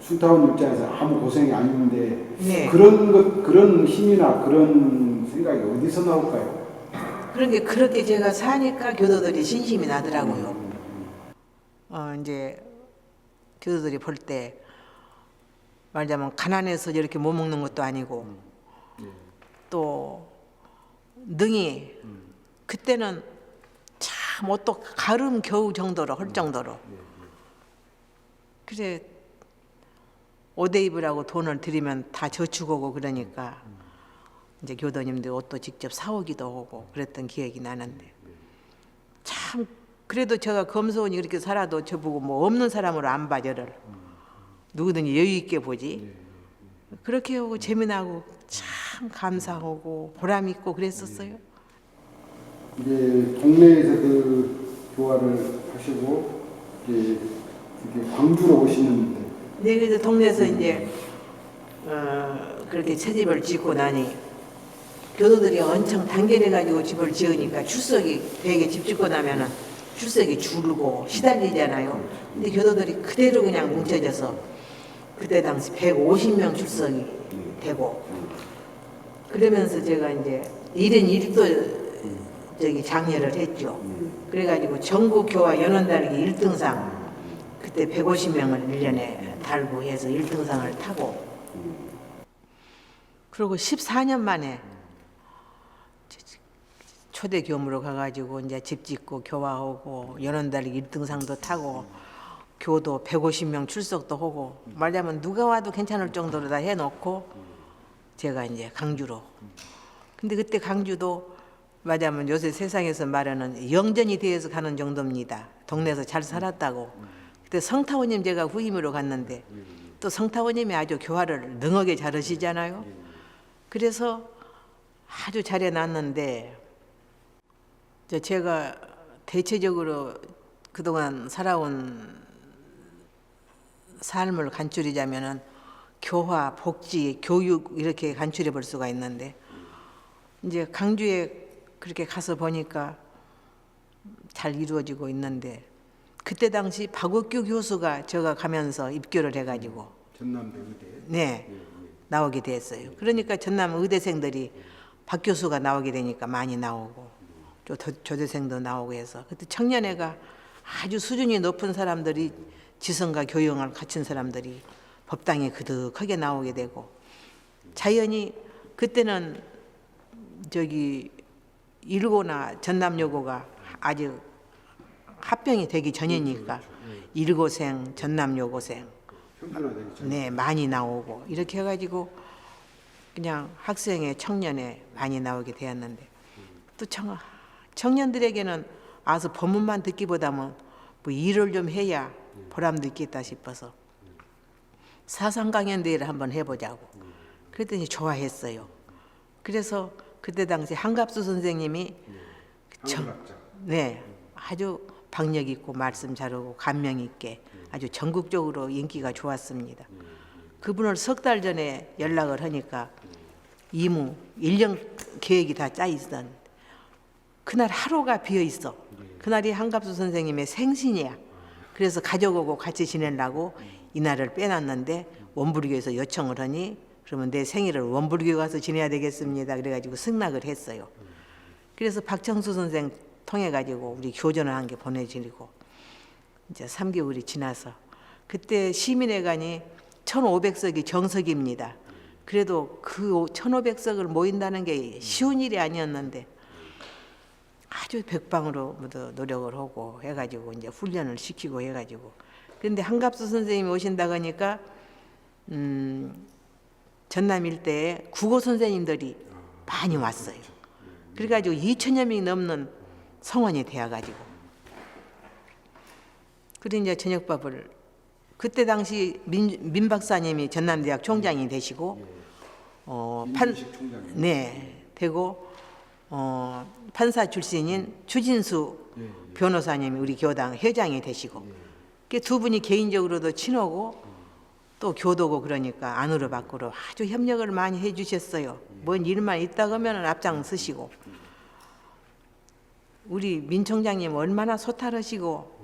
S1: 순타원 입장에서 아무 고생이 아닌데
S2: 네.
S1: 그런 힘이나 그런 생각이 어디서 나올까요?
S2: 그런 게 그렇게 제가 사니까 교도들이 신심이 나더라고요. 이제 교도들이 볼 때 말하자면 가난해서 이렇게 못 먹는 것도 아니고 또 능히 그때는 참 옷도 가름 겨우 정도로 할 정도로 그래 옷 입으라고 돈을 들이면 다 저축하고 그러니까 이제 교도님들 옷도 직접 사오기도 하고 그랬던 기억이 나는데 참 그래도 제가 검소원이 그렇게 살아도 저보고 뭐 없는 사람으로 안 봐 저를 누구든지 여유 있게 보지 그렇게 하고 재미나고 참 감사하고 보람 있고 그랬었어요.
S1: 이제 동네에서 그 교화를 하시고 이제 광주로 오시는데
S2: 네, 그래서 동네에서 이제 그렇게 새 집을 짓고 나니 교도들이 엄청 단결해가지고 집을 지으니까 출석이 되게 집 짓고 나면은 출석이 줄고 시달리잖아요. 근데 교도들이 그대로 그냥 뭉쳐져서 그때 당시 150명 출석이 되고 그러면서 제가 이제 1인 1도 저기 장려를 했죠. 그래가지고 전국 교화 연원달기 1등상 그때 150명을 1년에 달고 해서 1등상을 타고 그리고 14년 만에 초대 교무로 가가지고 이제 집 짓고 교화하고 연원달리기 1등상도 타고 교도 150명 출석도 하고 말하자면 누가 와도 괜찮을 정도로 다 해놓고 제가 이제 강주로. 근데 그때 강주도 말하자면 요새 세상에서 말하는 영전이 되어서 가는 정도입니다. 동네에서 잘 살았다고. 그때 성타오님 제가 후임으로 갔는데 또 성타오님이 아주 교화를 능하게 잘하시잖아요. 그래서 아주 잘해놨는데 제가 대체적으로 그동안 살아온 삶을 간추리자면은 교화, 복지, 교육 이렇게 간추려 볼 수가 있는데 이제 강주에 그렇게 가서 보니까 잘 이루어지고 있는데 그때 당시 박옥규 교수가 제가 가면서 입교를 해가지고
S1: 전남대 의대.
S2: 네 나오게 됐어요. 그러니까 전남 의대생들이 박 교수가 나오게 되니까 많이 나오고 또 조대생도 나오고 해서 그때 청년회가 아주 수준이 높은 사람들이 지성과 교養을 갖춘 사람들이 법당에 그득하게 나오게 되고 자연히 그때는 저기 일고나 전남여고가 아직 합병이 되기 전이니까 일고생, 전남여고생
S1: 평준화되기 전.
S2: 네 많이 나오고 이렇게 해가지고 그냥 학생회, 청년회 많이 나오게 되었는데 또 청년들에게는 와서 법문만 듣기보다는 뭐 일을 좀 해야 보람도 있겠다 싶어서 사상강연대회를 한번 해보자고 그랬더니 좋아했어요. 그래서 그때 당시 한갑수 선생님이
S1: 한글학자.
S2: 네 아주 박력 있고 말씀 잘하고 감명 있게 아주 전국적으로 인기가 좋았습니다. 그분을 석 달 전에 연락을 하니까 이무 1년 계획이 다 짜 있던 그날 하루가 비어 있어. 그날이 한갑수 선생님의 생신이야. 그래서 가족하고 같이 지내려고 이날을 빼놨는데 원불교에서 요청을 하니 그러면 내 생일을 원불교 가서 지내야 되겠습니다. 그래가지고 승낙을 했어요. 그래서 박정수 선생 통해가지고 우리 교전을 한 게 보내드리고 이제 3개월이 지나서 그때 시민회관이 1500석이 정석입니다. 그래도 그 1500석을 모인다는 게 쉬운 일이 아니었는데 아주 백방으로 모두 노력을 하고 해가지고 이제 훈련을 시키고 해가지고 그런데 한갑수 선생님이 오신다고 하니까 전남 일대에 국어 선생님들이 많이 왔어요. 그래가지고 2000여 명이 넘는 성원이 되어가지고 그리고 이제 저녁밥을 그때 당시 민 박사님이 전남대학 총장이 되시고
S1: 민식 총장님.
S2: 네 되고 판사 출신인 추진수 변호사님이 우리 교당 회장이 되시고 그 두 분이 개인적으로도 친하고 또 교도고 그러니까 안으로 밖으로 아주 협력을 많이 해주셨어요. 뭔 일만 있다 그러면 앞장 서시고 우리 민 총장님 얼마나 소탈하시고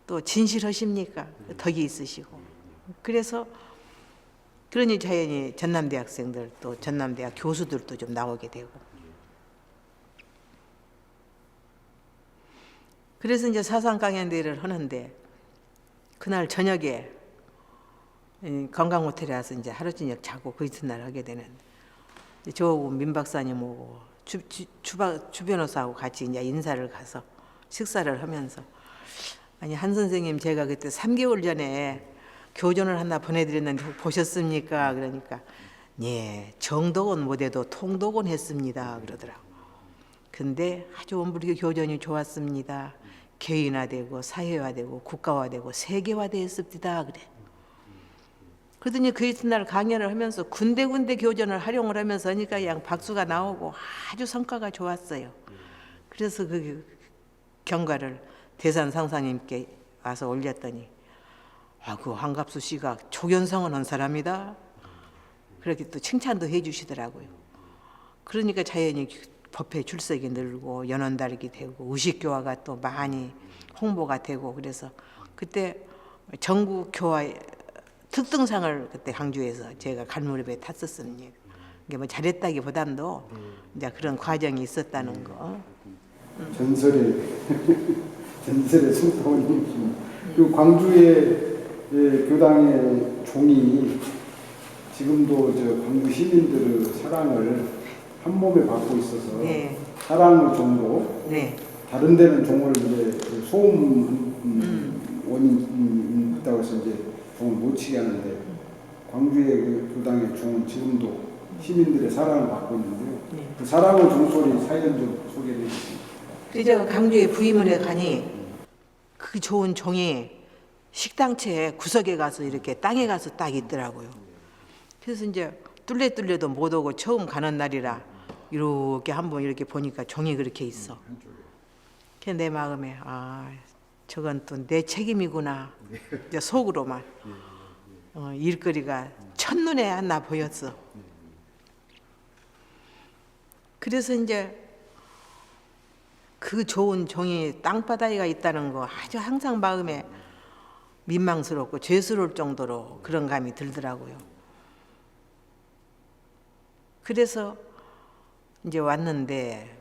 S2: 또 진실하십니까? 덕이 있으시고 그래서 그러니 자연히 전남대학생들 또 전남대학 교수들도 좀 나오게 되고 그래서 이제 사상강연대회를 하는데 그날 저녁에 관광호텔에 와서 이제 하루 저녁 자고 그 이튿날 하게 되는데 저하고 민 박사님하고 주 변호사하고 같이 이제 인사를 가서 식사를 하면서 아니 한 선생님 제가 그때 3개월 전에 교전을 하나 보내드렸는데 보셨습니까? 그러니까 네 정독은 못해도 통독은 했습니다 그러더라고. 근데 아주 원불교 교전이 좋았습니다. 개인화되고 사회화되고 국가화되고 세계화되었습니다 그래. 그러더니 그 이튿날 강연을 하면서 군데군데 교전을 활용을 하면서 하니까 그냥 박수가 나오고 아주 성과가 좋았어요. 그래서 그 경과를 대산 상사님께 와서 올렸더니 그 한갑수 씨가 초견성은 한 사람이다. 그렇게 또 칭찬도 해주시더라고요. 그러니까 자연히 법회 출석이 늘고 연원달기 되고 의식교화가 또 많이 홍보가 되고 그래서 그때 전국교화 특등상을 그때 강주에서 제가 갈무렵에 탔었습니다. 이게 뭐 잘했다기보담도 이제 그런 과정이 있었다는 거.
S1: 전설의 성타오님. 그 광주의 교당의 종이 지금도 저 광주 시민들의 사랑을 한 몸에 받고 있어서
S2: 네.
S1: 사랑의 종도
S2: 네.
S1: 다른 데는 종을 이제 소음 원인이 있다고 해서 이제 종을 못 치게 하는데 광주의 그 교당의 종은 지금도 시민들의 사랑을 받고 있는데요.
S2: 네.
S1: 그 사랑을 종소리 사연 좀 소개해 주시죠.
S2: 그래서 제가 강주에 부임을 해 가니 그 좋은 종이 식당채 구석에 가서 이렇게 땅에 가서 딱 있더라고요. 그래서 이제 뚫레뚫레도 못 오고 처음 가는 날이라 이렇게 한번 이렇게 보니까 종이 그렇게 있어. 그게 내 마음에 저건 또 내 책임이구나. 이제 속으로만 일거리가 첫눈에 하나 보였어. 그래서 이제 그 좋은 종이 땅바닥에 있다는 거 아주 항상 마음에 민망스럽고 죄스러울 정도로 그런 감이 들더라고요. 그래서 이제 왔는데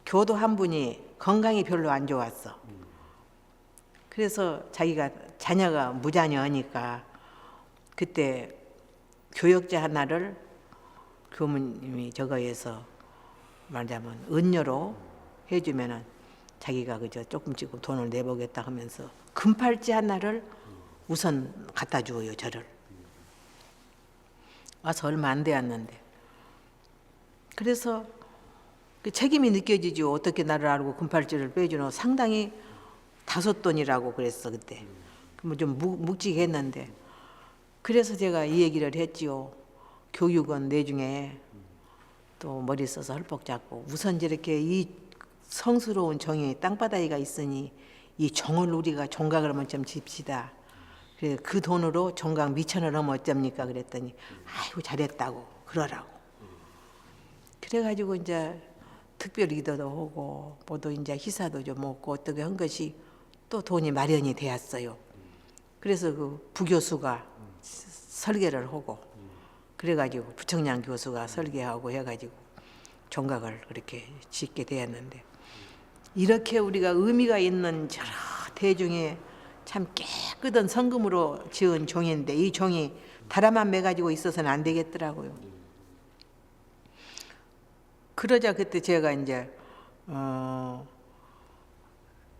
S2: 교도 한 분이 건강이 별로 안 좋았어. 그래서 자기가 자녀가 무자녀니까 그때 교역자 하나를 교무님이 저거에서 말하자면 은녀로 해주면은 자기가 그저 조금 돈을 내보겠다 하면서 금팔찌 하나를 우선 갖다 주어요. 저를 와서 얼마 안 되었는데 그래서 그 책임이 느껴지죠. 어떻게 나를 알고 금팔찌를 빼주노. 상당히 5돈이라고 그랬어 그때. 뭐 좀 묵직했는데 그래서 제가 이 얘기를 했지요. 교육은 내중에 또 머리 써서 헐뻑 잡고 우선 저렇게 이 성스러운 종이 땅바닥에가 있으니 이 종을 우리가 종각을 한번 좀 집시다. 그래 그 돈으로 종각 미천을 하면 어쩝니까 그랬더니 아이고 잘했다고 그러라고. 그래가지고 이제 특별 기도도 하고 뭐도 이제 희사도 좀 먹고 어떻게 한 것이 또 돈이 마련이 되었어요. 그래서 그 부교수가 설계를 하고 그래가지고 부청량 교수가 설계하고 해가지고 종각을 그렇게 짓게 되었는데 이렇게 우리가 의미가 있는 여러 대중에 참 깨끗한 성금으로 지은 종인데 이 종이 다라만 매가지고 있어서는 안 되겠더라고요. 그러자 그때 제가 이제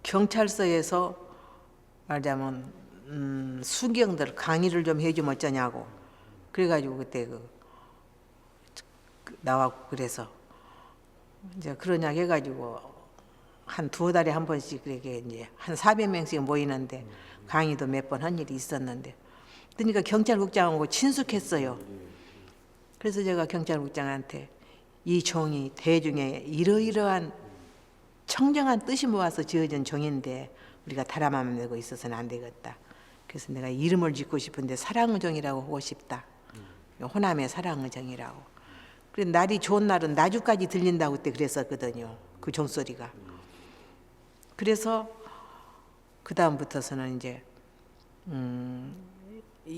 S2: 경찰서에서 말하자면 수경들 강의를 좀 해주면 어쩌냐고 그래가지고 그때 나왔고 그래서 이제 그러냐 해가지고 한 2달에 한 번씩 그렇게 이제 한 400명씩 모이는데 강의도 몇 번 한 일이 있었는데 그러니까 경찰국장하고 친숙했어요. 그래서 제가 경찰국장한테 이 종이 대중에 이러이러한 청정한 뜻이 모아서 지어진 종인데 우리가 다라만 내고 있어서는 안 되겠다. 그래서 내가 이름을 짓고 싶은데 사랑의종이라고 하고 싶다. 호남의 사랑의종이라고. 그래 날이 좋은 날은 나주까지 들린다고 그때 그랬었거든요. 그 종소리가. 그래서 그 다음부터서는 이제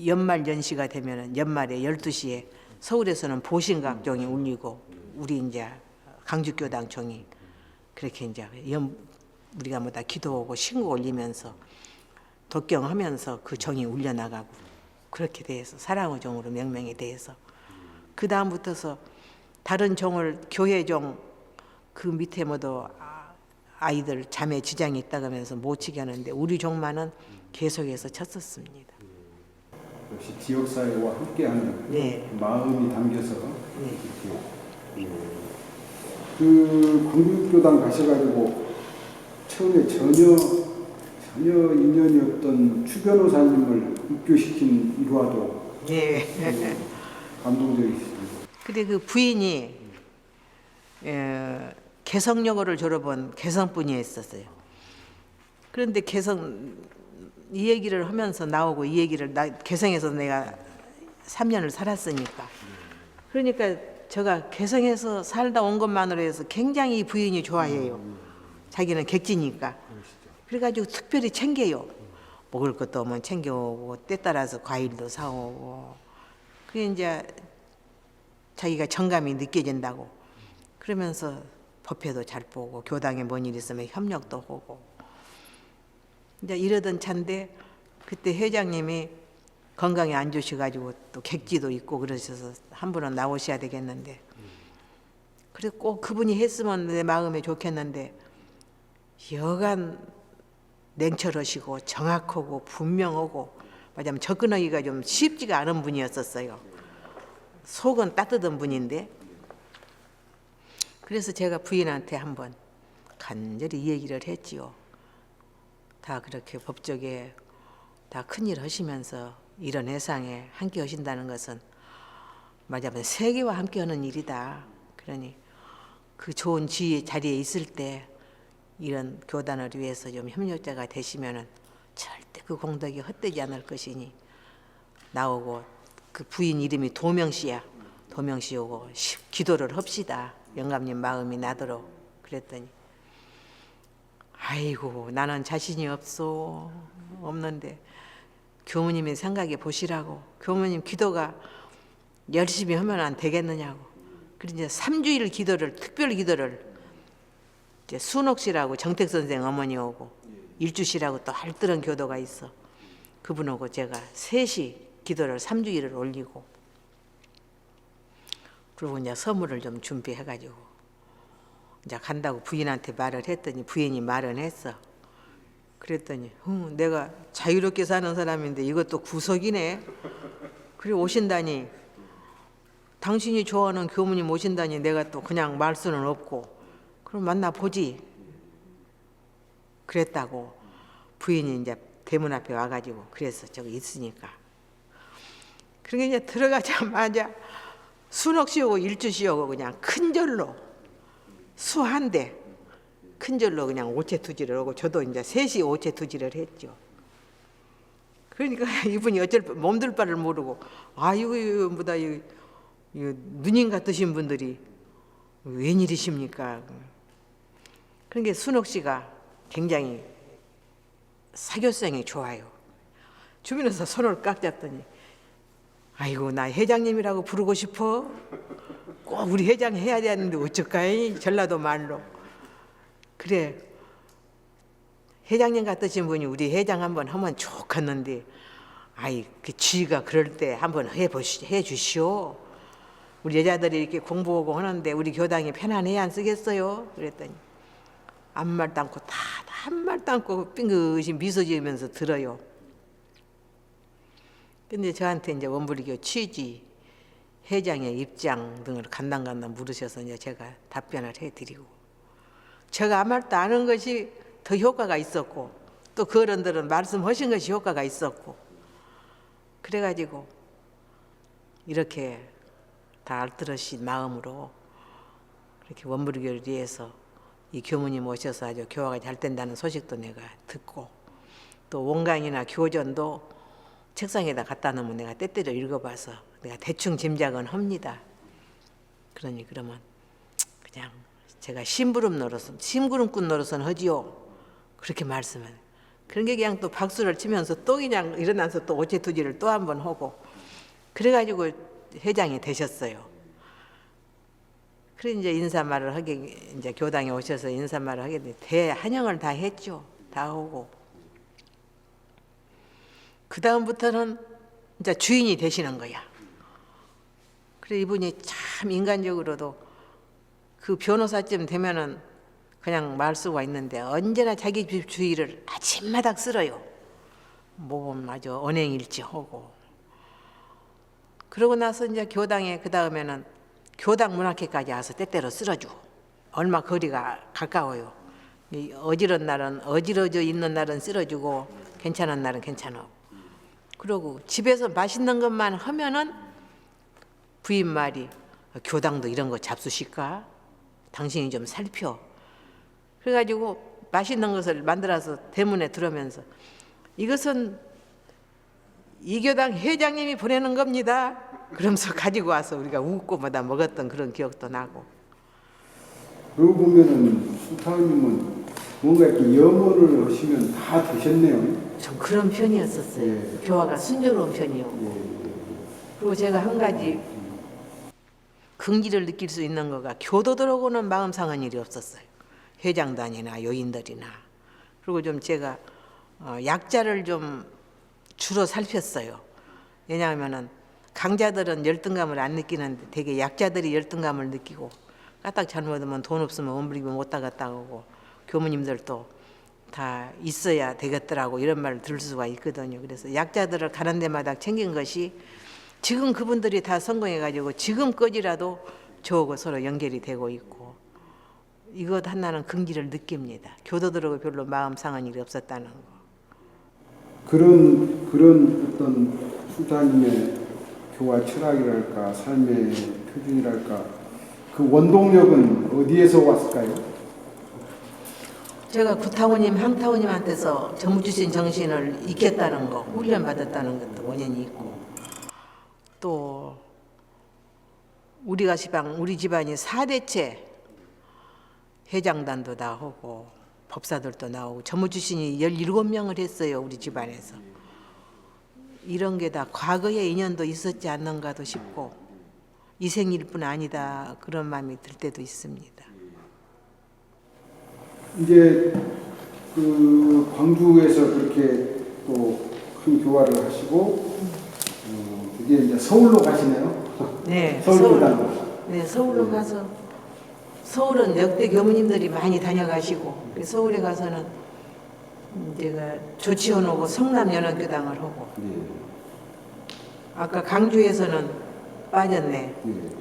S2: 연말 연시가 되면은 연말에 12시에 서울에서는 보신각종이 울리고 우리 이제 강주교당 종이 그렇게 이제 우리가 뭐다 기도하고 신고 올리면서 독경하면서 그 종이 울려 나가고 그렇게 돼서 사랑의 종으로 명명이 돼서 그 다음부터서 다른 종을 교회 종 그 밑에 뭐도 아이들 자매 지장이 있다고 하면서 못 치게 하는데 우리 종만은 계속해서 쳤었습니다.
S1: 역시 지역사회와 함께하는
S2: 네.
S1: 마음이 담겨서
S2: 네.
S1: 이렇게 그 광주교당 가셔가지고 처음에 전혀 인연이 없던 추 변호사님을 입교시킨 일화도
S2: 네.
S1: 감동적이시죠.
S2: 근데 그 부인이 개성여고를 졸업한 개성분이 있었어요. 그런데 이 얘기를 하면서 나오고 이 얘기를 개성에서 내가 3년을 살았으니까 그러니까 제가 개성에서 살다 온 것만으로 해서 굉장히 부인이 좋아해요. 자기는 객지니까. 그래가지고 특별히 챙겨요. 먹을 것도 오면 챙겨오고 때 따라서 과일도 사오고 그게 이제 자기가 정감이 느껴진다고 그러면서 법회도 잘 보고 교당에 뭔 일 있으면 협력도 하고 이제 이러던 차인데 그때 회장님이 건강이 안 좋으셔가지고 또 객지도 있고 그러셔서 한 분은 나오셔야 되겠는데 그래 꼭 그분이 했으면 내 마음에 좋겠는데 여간 냉철하시고 정확하고 분명하고 말하자면 접근하기가 좀 쉽지가 않은 분이었었어요. 속은 따뜻한 분인데 그래서 제가 부인한테 한번 간절히 이 얘기를 했지요. 다 그렇게 법조계 다 큰일 하시면서 이런 해상에 함께 하신다는 것은 말하자면 세계와 함께 하는 일이다. 그러니 그 좋은 지혜 자리에 있을 때 이런 교단을 위해서 좀 협력자가 되시면은 절대 그 공덕이 헛되지 않을 것이니 나오고 그 부인 이름이 도명씨야. 도명씨 오고 기도를 합시다. 영감님 마음이 나도록. 그랬더니 아이고 나는 자신이 없는데 교무님이 생각해 보시라고. 교무님 기도가 열심히 하면 안 되겠느냐고. 그래서 이제 3주일 기도를 특별 기도를 이제 순옥 씨라고 정택 선생 어머니 오고 일주 씨라고 또 알뜰한 교도가 있어. 그분하고 제가 셋이 기도를 3주일을 올리고 그리고 이제 선물을 좀 준비해가지고 이제 간다고 부인한테 말을 했더니 부인이 말은 했어. 그랬더니 내가 자유롭게 사는 사람인데 이것도 구석이네. 그래 오신다니 당신이 좋아하는 교무님 오신다니 내가 또 그냥 말 수는 없고 그럼 만나보지. 그랬다고 부인이 이제 대문 앞에 와가지고 그래서 저기 있으니까. 그러니까 이제 들어가자마자 순옥 씨 오고 일주 씨 오고 그냥 큰 절로 수 한 대 큰 절로 그냥 오체투지를 하고 저도 이제 셋이 오체투지를 했죠. 그러니까 이분이 어쩔 몸둘 바를 모르고 아이고 뭐다 이 누님 같으신 분들이 웬일이십니까? 그러니까 순옥 씨가 굉장히 사교성이 좋아요. 주변에서 손을 깍 잡더니 아이고 나 회장님이라고 부르고 싶어. 꼭 우리 회장 해야 되는데 어쩔까이 전라도 말로. 그래 회장님 같으신 분이 우리 회장 한번 하면 좋겠는데 아이 그 쥐가 그럴 때 한번 해주시오. 우리 여자들이 이렇게 공부하고 하는데 우리 교당이 편안해야 안 쓰겠어요? 그랬더니 아무 말도 않고 다 한 말도 않고 빙긋이 미소 지으면서 들어요. 근데 저한테 이제 원불교 취지, 회장의 입장 등을 간당간당 물으셔서 이제 제가 답변을 해드리고 제가 아무 말도 안 한 것이 더 효과가 있었고 또 그 어른들은 말씀하신 것이 효과가 있었고 그래가지고 이렇게 다 알뜰하신 마음으로 그렇게 원불교를 위해서 이 교무님 오셔서 아주 교화가 잘 된다는 소식도 내가 듣고 또 원강이나 교전도 책상에다 갖다 놓으면 내가 때때로 읽어봐서 내가 대충 짐작은 합니다. 그러니 그러면 그냥 제가 심부름꾼 노릇은 하지요. 그렇게 말씀을. 그런 게 그냥 또 박수를 치면서 또 그냥 일어나서 또 오체투지를 또 한 번 하고 그래가지고 회장이 되셨어요. 그래 이제 인사말을 하게 이제 교당에 오셔서 인사말을 하게 돼 대환영을 다 했죠. 다 하고 그 다음부터는 이제 주인이 되시는 거야. 그래 이분이 참 인간적으로도 그 변호사쯤 되면은 그냥 말 수가 있는데 언제나 자기 집 주의를 아침마다 쓸어요. 몸은 아주 언행일치하고. 그러고 나서 이제 교당에 그 다음에는 교당 문학회까지 와서 때때로 쓸어주고 얼마 거리가 가까워요. 어지러운 날은 어지러져 있는 날은 쓸어주고 괜찮은 날은 괜찮아. 그러고 집에서 맛있는 것만 하면은 부인 말이 교당도 이런 거 잡수실까? 당신이 좀 살펴. 그래가지고 맛있는 것을 만들어서 대문에 들어오면서 이것은 이 교당 회장님이 보내는 겁니다. 그러면서 가지고 와서 우리가 웃고마다 먹었던 그런 기억도 나고.
S1: 그러고 보면은 수타님은 뭔가 이렇게 염원을 하시면 다 되셨네요.
S2: 좀 그런 편이었었어요.
S1: 예.
S2: 교화가 순조로운 편이었고. 그리고 제가 한 가지 긍지를 느낄 수 있는 거가 교도들하고는 마음 상한 일이 없었어요. 회장단이나 요인들이나. 그리고 좀 제가 약자를 좀 주로 살폈어요. 왜냐하면은 강자들은 열등감을 안 느끼는데 되게 약자들이 열등감을 느끼고 까딱 잘못하면 돈 없으면 원불교 못 나갔다 오고 교무님들도 다 있어야 되겠더라고 이런 말을 들을 수가 있거든요. 그래서 약자들을 가는 데마다 챙긴 것이 지금 그분들이 다 성공해가지고 지금까지라도 저하고 서로 연결이 되고 있고 이것 하나는 긍지를 느낍니다. 교도들하고 별로 마음 상한 일이 없었다는 거.
S1: 그런 어떤 수사님의 교화 철학이랄까 삶의 표준이랄까 그 원동력은 어디에서 왔을까요?
S2: 제가 구타원님, 항타원님한테서 정부주신 정신을 익혔다는 거, 훈련받았다는 것도 원인이 있고 또 우리 집안이 4대째 회장단도 나오고 법사들도 나오고 전무주신이 17명을 했어요. 우리 집안에서. 이런 게 다 과거에 인연도 있었지 않는가도 싶고 이생일 뿐 아니다 그런 마음이 들 때도 있습니다.
S1: 이제 그 광주에서 그렇게 또 큰 교화를 하시고 이제 이제 서울로 가시네요.
S2: 네,
S1: 서울로.
S2: 네, 서울로 가서 서울은 역대 교무님들이 많이 다녀가시고 서울에 가서는 제가 조치원 오고 성남연합교당을 하고 아까 강주에서는 빠졌네.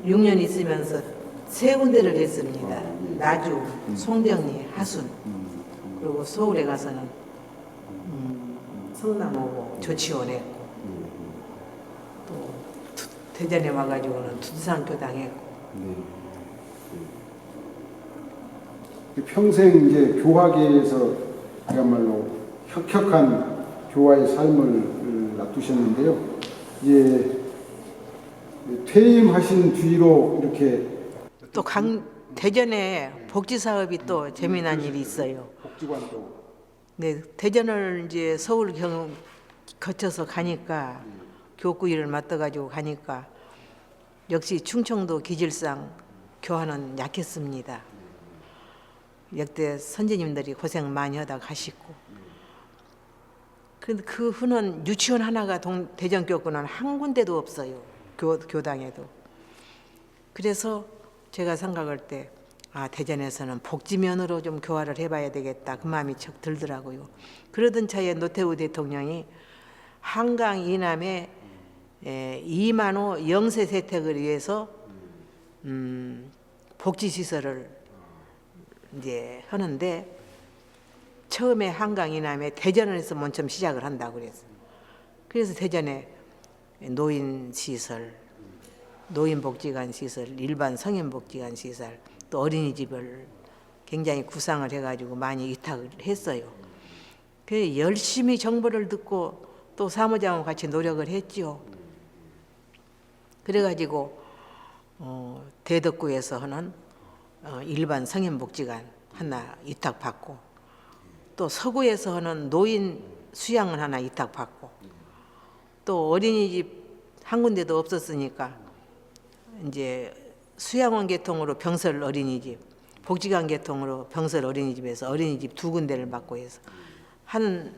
S2: 6년 있으면서 3군데를 했습니다. 나주, 송정리, 하순. 그리고 서울에 가서는 성남 오고 조치원 했고 또 대전에 와가지고는 두산교당 했고
S1: 평생 이제 교화계에서 그야말로 혁혁한 교화의 삶을 놔두셨는데요. 이제 퇴임하신 뒤로 이렇게
S2: 또 대전에 복지 사업이 또 재미난 일이 있어요.
S1: 복지관도
S2: 네, 대전을 이제 서울 거쳐서 가니까 교구 일을 맡아가지고 가니까 역시 충청도 기질상 교화는 약했습니다. 역대 선생님들이 고생 많이 하다 가시고 그 후는 유치원 하나가 대전 교구는 한 군데도 없어요. 교당에도. 그래서 제가 생각할 때 대전에서는 복지면으로 좀 교화를 해봐야 되겠다 그 마음이 척 들더라고요. 그러던 차에 노태우 대통령이 한강 이남에 2만호 영세 세택을 위해서 복지시설을 이제 하는데 처음에 한강 이남에 대전에서 먼저 시작을 한다고 그래서 대전에 노인시설, 노인복지관 시설, 일반 성인복지관 시설, 또 어린이집을 굉장히 구상을 해가지고 많이 위탁을 했어요. 그래서 열심히 정보를 듣고 또 사무장하고 같이 노력을 했죠. 그래가지고 대덕구에서 하는 일반 성인복지관 하나 위탁받고 또 서구에서 하는 노인 수양을 하나 위탁받고 또 어린이집 한 군데도 없었으니까 이제 수양원 계통으로 병설 어린이집, 복지관 계통으로 병설 어린이집에서 어린이집 2군데를 맡고 해서 한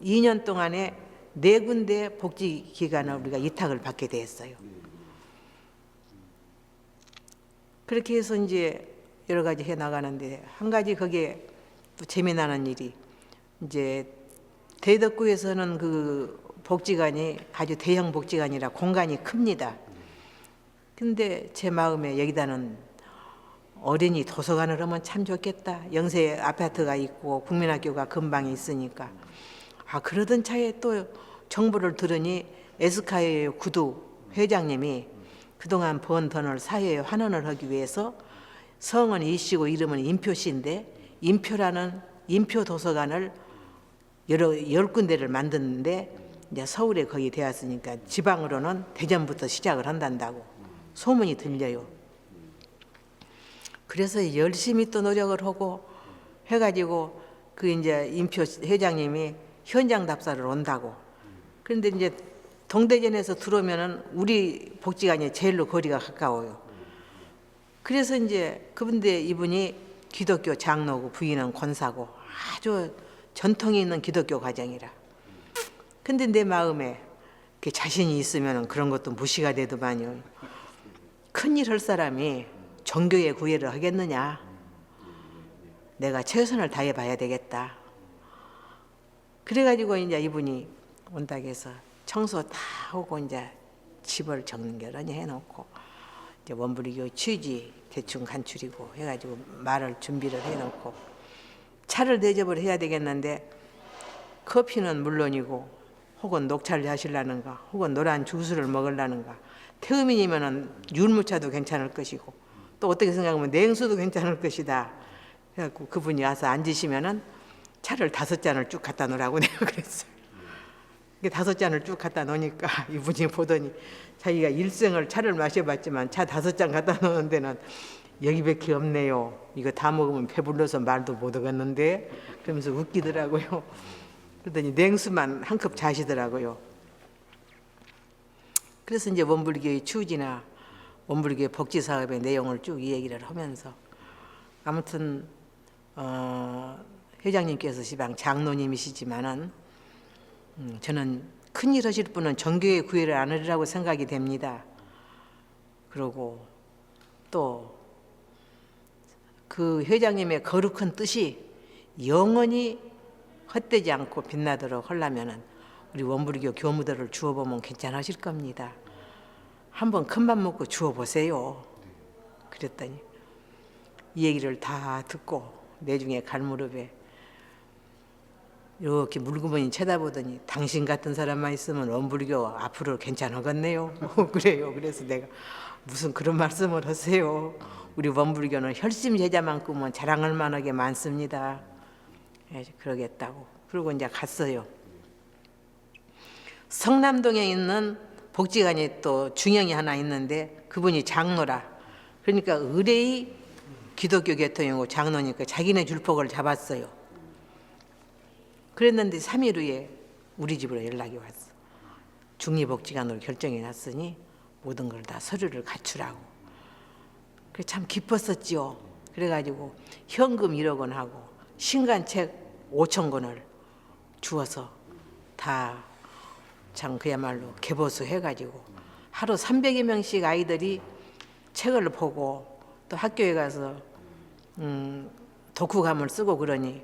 S2: 2년 동안에 4군데 복지기관을 우리가 위탁을 받게 됐어요. 그렇게 해서 이제 여러 가지 해 나가는데 한 가지 거기에 또 재미나는 일이 이제 대덕구에서는 그 복지관이 아주 대형 복지관이라 공간이 큽니다. 근데 제 마음에 여기다는 어린이 도서관을 하면 참 좋겠다. 영세 아파트가 있고 국민학교가 근방에 있으니까. 그러던 차에 또 정보를 들으니 에스카이어 구두 회장님이 그동안 번 돈을 사회에 환원을 하기 위해서 성은 이씨고 이름은 임표씨인데 임표라는 임표 도서관을 10군데를 만드는데 이제 서울에 거의 되었으니까 지방으로는 대전부터 시작을 한단다고 소문이 들려요. 그래서 열심히 또 노력을 하고 해가지고 그 이제 임표 회장님이 현장 답사를 온다고. 그런데 이제 동대전에서 들어오면은 우리 복지관이 제일로 거리가 가까워요. 그래서 이제 이분이 기독교 장로고 부인은 권사고 아주 전통이 있는 기독교 가정이라. 근데 내 마음에 자신이 있으면 그런 것도 무시가 되더만요. 큰일 할 사람이 종교의 구애를 하겠느냐. 내가 최선을 다해 봐야 되겠다. 그래가지고 이제 이분이 온다고 해서 청소 다 하고 이제 집을 정결하니 해놓고 이제 원불교 취지 대충 간추리고 해가지고 말을 준비를 해놓고 차를 대접을 해야 되겠는데 커피는 물론이고 혹은 녹차를 하시려는가 혹은 노란 주스를 먹으려는가 태음인이면은 율무차도 괜찮을 것이고 또 어떻게 생각하면 냉수도 괜찮을 것이다. 그래갖고 그분이 와서 앉으시면은 차를 5잔을 쭉 갖다 놓으라고 내가 그랬어요. 5잔을 쭉 갖다 놓으니까 이분이 보더니 자기가 일생을 차를 마셔봤지만 차 5잔 갖다 놓는 데는 여기밖에 없네요. 이거 다 먹으면 배불러서 말도 못 하겠는데 그러면서 웃기더라고요. 그러더니 냉수만 한 컵 자시더라고요. 그래서 이제 원불교의 취지나 원불교의 복지 사업의 내용을 쭉 이 얘기를 하면서 아무튼 회장님께서 시방 장로님이시지만은 저는 큰일 하실 분은 정교의 구애를 안 하리라고 생각이 됩니다. 그리고 또 그 회장님의 거룩한 뜻이 영원히 헛되지 않고 빛나도록 하려면은 우리 원불교 교무들을 주어보면 괜찮으실 겁니다. 한번 큰맘 먹고 주어보세요. 그랬더니 이 얘기를 다 듣고 내중에 갈무릎에 이렇게 물구머니 쳐다보더니 당신 같은 사람만 있으면 원불교 앞으로 괜찮으겠네요. 그래요. 그래서 내가 무슨 그런 말씀을 하세요. 우리 원불교는 혈심 제자만큼은 자랑할 만하게 많습니다. 그러겠다고. 그리고 이제 갔어요. 성남동에 있는 복지관이 또 중형이 하나 있는데 그분이 장로라. 그러니까 의뢰의 기독교 계통이고 장로니까 자기네 줄폭을 잡았어요. 그랬는데 3일 후에 우리 집으로 연락이 왔어. 중리복지관으로 결정이 났으니 모든 걸 다 서류를 갖추라고. 그래 참 기뻤었지요. 그래가지고 현금 1억 원 하고 신간책 5천 권을 주어서 다 참 그야말로 개보수 해가지고 하루 300여 명씩 아이들이 책을 보고 또 학교에 가서 독후감을 쓰고 그러니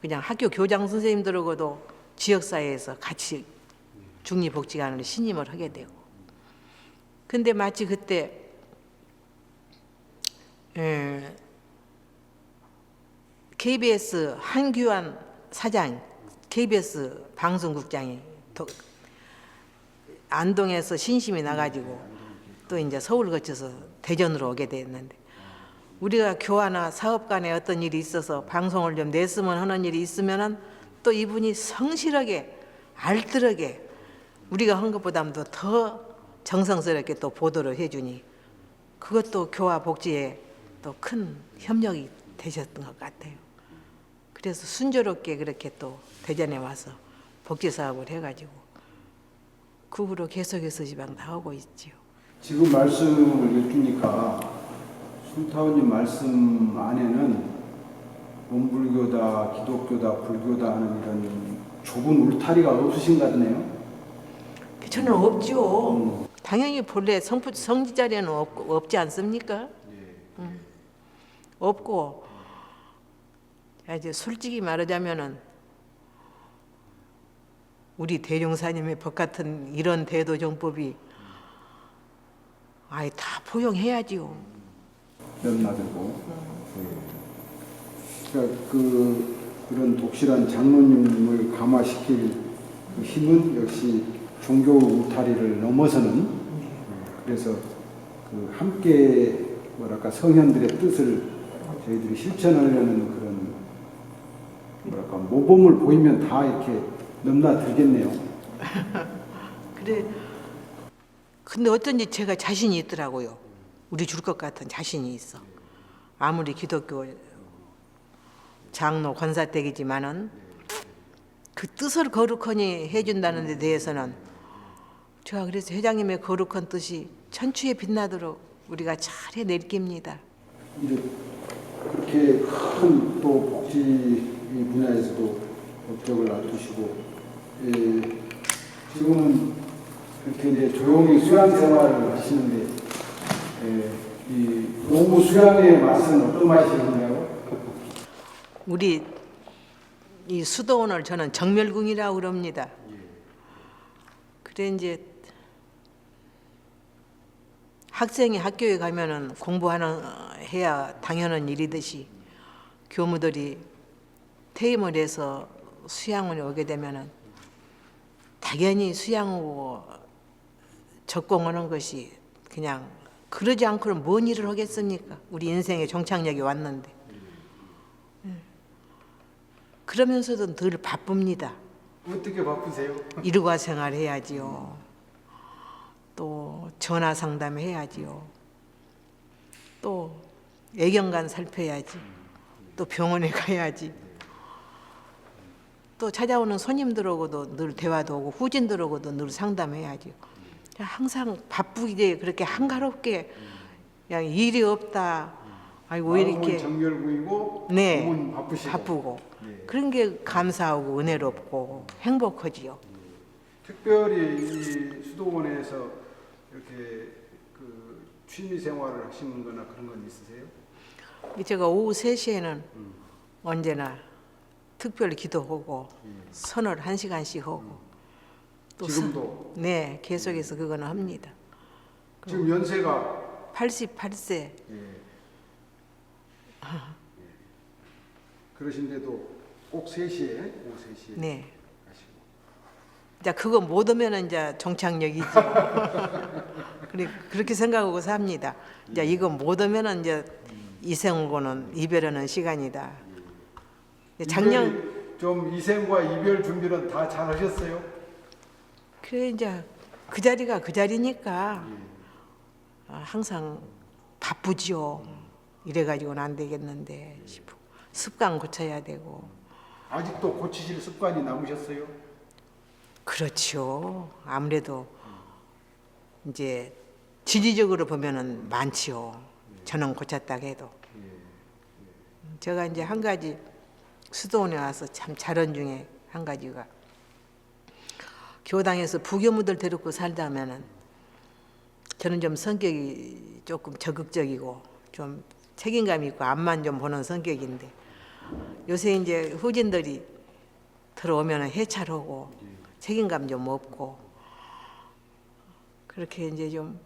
S2: 그냥 학교 교장 선생님들하고도 지역사회에서 같이 중리복지관을 신임을 하게 되고 근데 마치 그때 KBS 한규환 사장 KBS 방송국장이 안동에서 신심이 나가지고 또 이제 서울 거쳐서 대전으로 오게 됐는데 우리가 교화나 사업 간에 어떤 일이 있어서 방송을 좀 냈으면 하는 일이 있으면은 또 이분이 성실하게 알뜰하게 우리가 한 것보다도 더 정성스럽게 또 보도를 해주니 그것도 교화 복지에 또 큰 협력이 되셨던 것 같아요. 그래서 순조롭게 그렇게 또 대전에 와서 복지 사업을 해가지고 그 후로 계속해서 지방 다 하고 있지요.
S1: 지금 말씀을 여쭈니까 순타원님 말씀 안에는 원불교다, 기독교다, 불교다 하는 이런 좁은 울타리가 없으신 것 같네요.
S2: 저는 없죠. 당연히 본래 성지 자리에는 없지 않습니까? 없고 이제 솔직히 말하자면은 우리 대종사님의 법 같은 이런 대도 정법이 아예 다 포용해야지요.
S1: 넘나들고. 그러니까 그런 독실한 장로님을 감화시킬 그 힘은 역시 종교 울타리를 넘어서는 그래서 그 함께 뭐랄까 성현들의 뜻을 저희들이 실천하려는 그런 뭐랄까 모범을 보이면 다 이렇게 넘나들겠네요.
S2: 그래. 근데 어쩐지 제가 자신이 있더라고요. 우리 줄 것 같은 자신이 있어. 아무리 기독교 장로 권사댁이지만은 그 뜻을 거룩하니 해준다는 데 대해서는 제가 그래서 회장님의 거룩한 뜻이 천추에 빛나도록 우리가 잘 해낼 겁니다.
S1: 이제 그렇게 큰 또 복지 분야에서도 업적을 놔두시고 지금은 이렇게 이제 조용히 수양 생활을 하시는데 이 농부 수양의 맛은 어떤 맛이신가요?
S2: 우리 이 수도원을 저는 정멸궁이라고 그럽니다.
S1: 예.
S2: 그래 이제 학생이 학교에 가면은 공부하는 해야 당연한 일이듯이 교무들이 퇴임을 해서 수양원에 오게 되면은 당연히 수양하고 적공하는 것이 그냥 그러지 않고는 뭔 일을 하겠습니까? 우리 인생의 종착역이 왔는데. 그러면서도 늘 바쁩니다.
S1: 어떻게 바쁘세요?
S2: 일과 생활 해야지요. 또 전화 상담 해야지요. 또 애경관 살펴야지. 또 병원에 가야지. 또 찾아오는 손님들하고도 늘 대화도 하고 후진들하고도 늘 상담해야지요. 항상 바쁘게 그렇게 한가롭게 그냥 일이 없다. 아이고 왜
S1: 마음은
S2: 이렇게
S1: 정열구이고
S2: 네
S1: 몸은 바쁘시고.
S2: 바쁘고
S1: 예.
S2: 그런 게 감사하고 은혜롭고 행복하지요.
S1: 특별히 이 수도원에서 이렇게 그 취미 생활을 하시는 거나 그런 건 있으세요?
S2: 제가 오후 3시에는 언제나 특별히 기도하고 선을 1시간씩 하고 또
S1: 지금도?
S2: 네 계속해서 그거는 합니다.
S1: 지금 연세가
S2: 88세.
S1: 예. 그러신데도 꼭 3시에 오후 3시에
S2: 네.
S1: 하시고.
S2: 이제 그거 못 오면은 이제 종착역이죠. 그렇게 생각하고 삽니다. 이제 이거 못 오면은 이제 이생하고는 이별하는 시간이다. 작년
S1: 이별이 좀 이생과 이별 준비는 다 잘 하셨어요?
S2: 그래 이제 그 자리가 그 자리니까 항상 바쁘지요. 이래가지고는 안 되겠는데 싶고 습관 고쳐야 되고.
S1: 아직도 고치실 습관이 남으셨어요?
S2: 그렇죠. 아무래도 이제 지리적으로 보면은 많지요. 저는 고쳤다 해도. 제가 이제 한 가지 수도원에 와서 참 잘한 중에 한 가지가 교당에서 부교무들 데리고 살다면은 저는 좀 성격이 조금 적극적이고 좀 책임감 있고 앞만 좀 보는 성격인데 요새 이제 후진들이 들어오면은 해찰하고 책임감 좀 없고 그렇게 이제 좀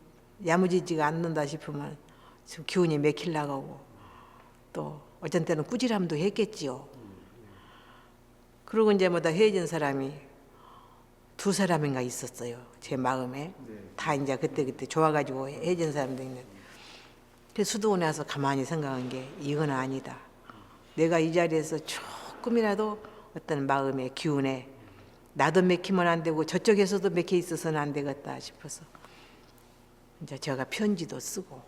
S2: 야무지지가 않는다 싶으면 좀 기운이 맥힐 나가고 또 어쩐 때는 꾸지람도 했겠지요. 그러고 이제 뭐다 헤어진 사람이 2사람인가 있었어요. 제 마음에. 다 이제 그때 좋아가지고 헤어진 사람도 있는데. 그래서 수도원에 와서 가만히 생각한 게 이건 아니다. 내가 이 자리에서 조금이라도 어떤 마음의 기운에 나도 맥히면 안 되고 저쪽에서도 맥혀 있어서는 안 되겠다 싶어서 이제 제가 편지도 쓰고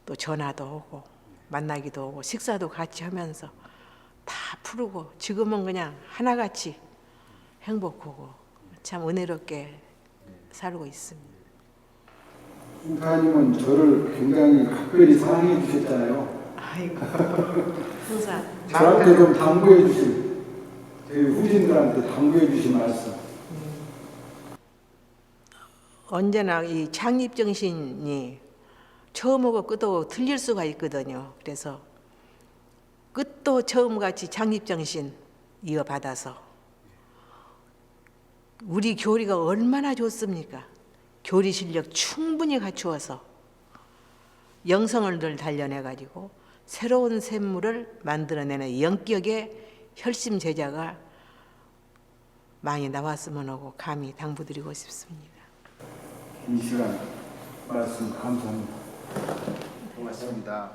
S2: 또 전화도 오고 만나기도 하고 식사도 같이 하면서 다 풀고 지금은 그냥 하나같이 행복하고 참 은혜롭게 살고 있습니다.
S1: 인파님은 저를 굉장히 각별히 사랑해 주셨잖아요.
S2: 아이고 항상
S1: 저한테 좀 당부해 주신, 저희 후진들한테 당부해 주신 말씀.
S2: 언제나 이 창립 정신이 처음하고 끝하고 틀릴 수가 있거든요. 그래서 끝도 처음같이 창립 정신 이어받아서 우리 교리가 얼마나 좋습니까? 교리 실력 충분히 갖추어서 영성을 늘 단련해가지고 새로운 샘물을 만들어내는 영격의 혈심 제자가 많이 나왔으면 하고 감히 당부드리고 싶습니다.
S1: 이 시간 말씀 감사합니다.
S3: 고맙습니다.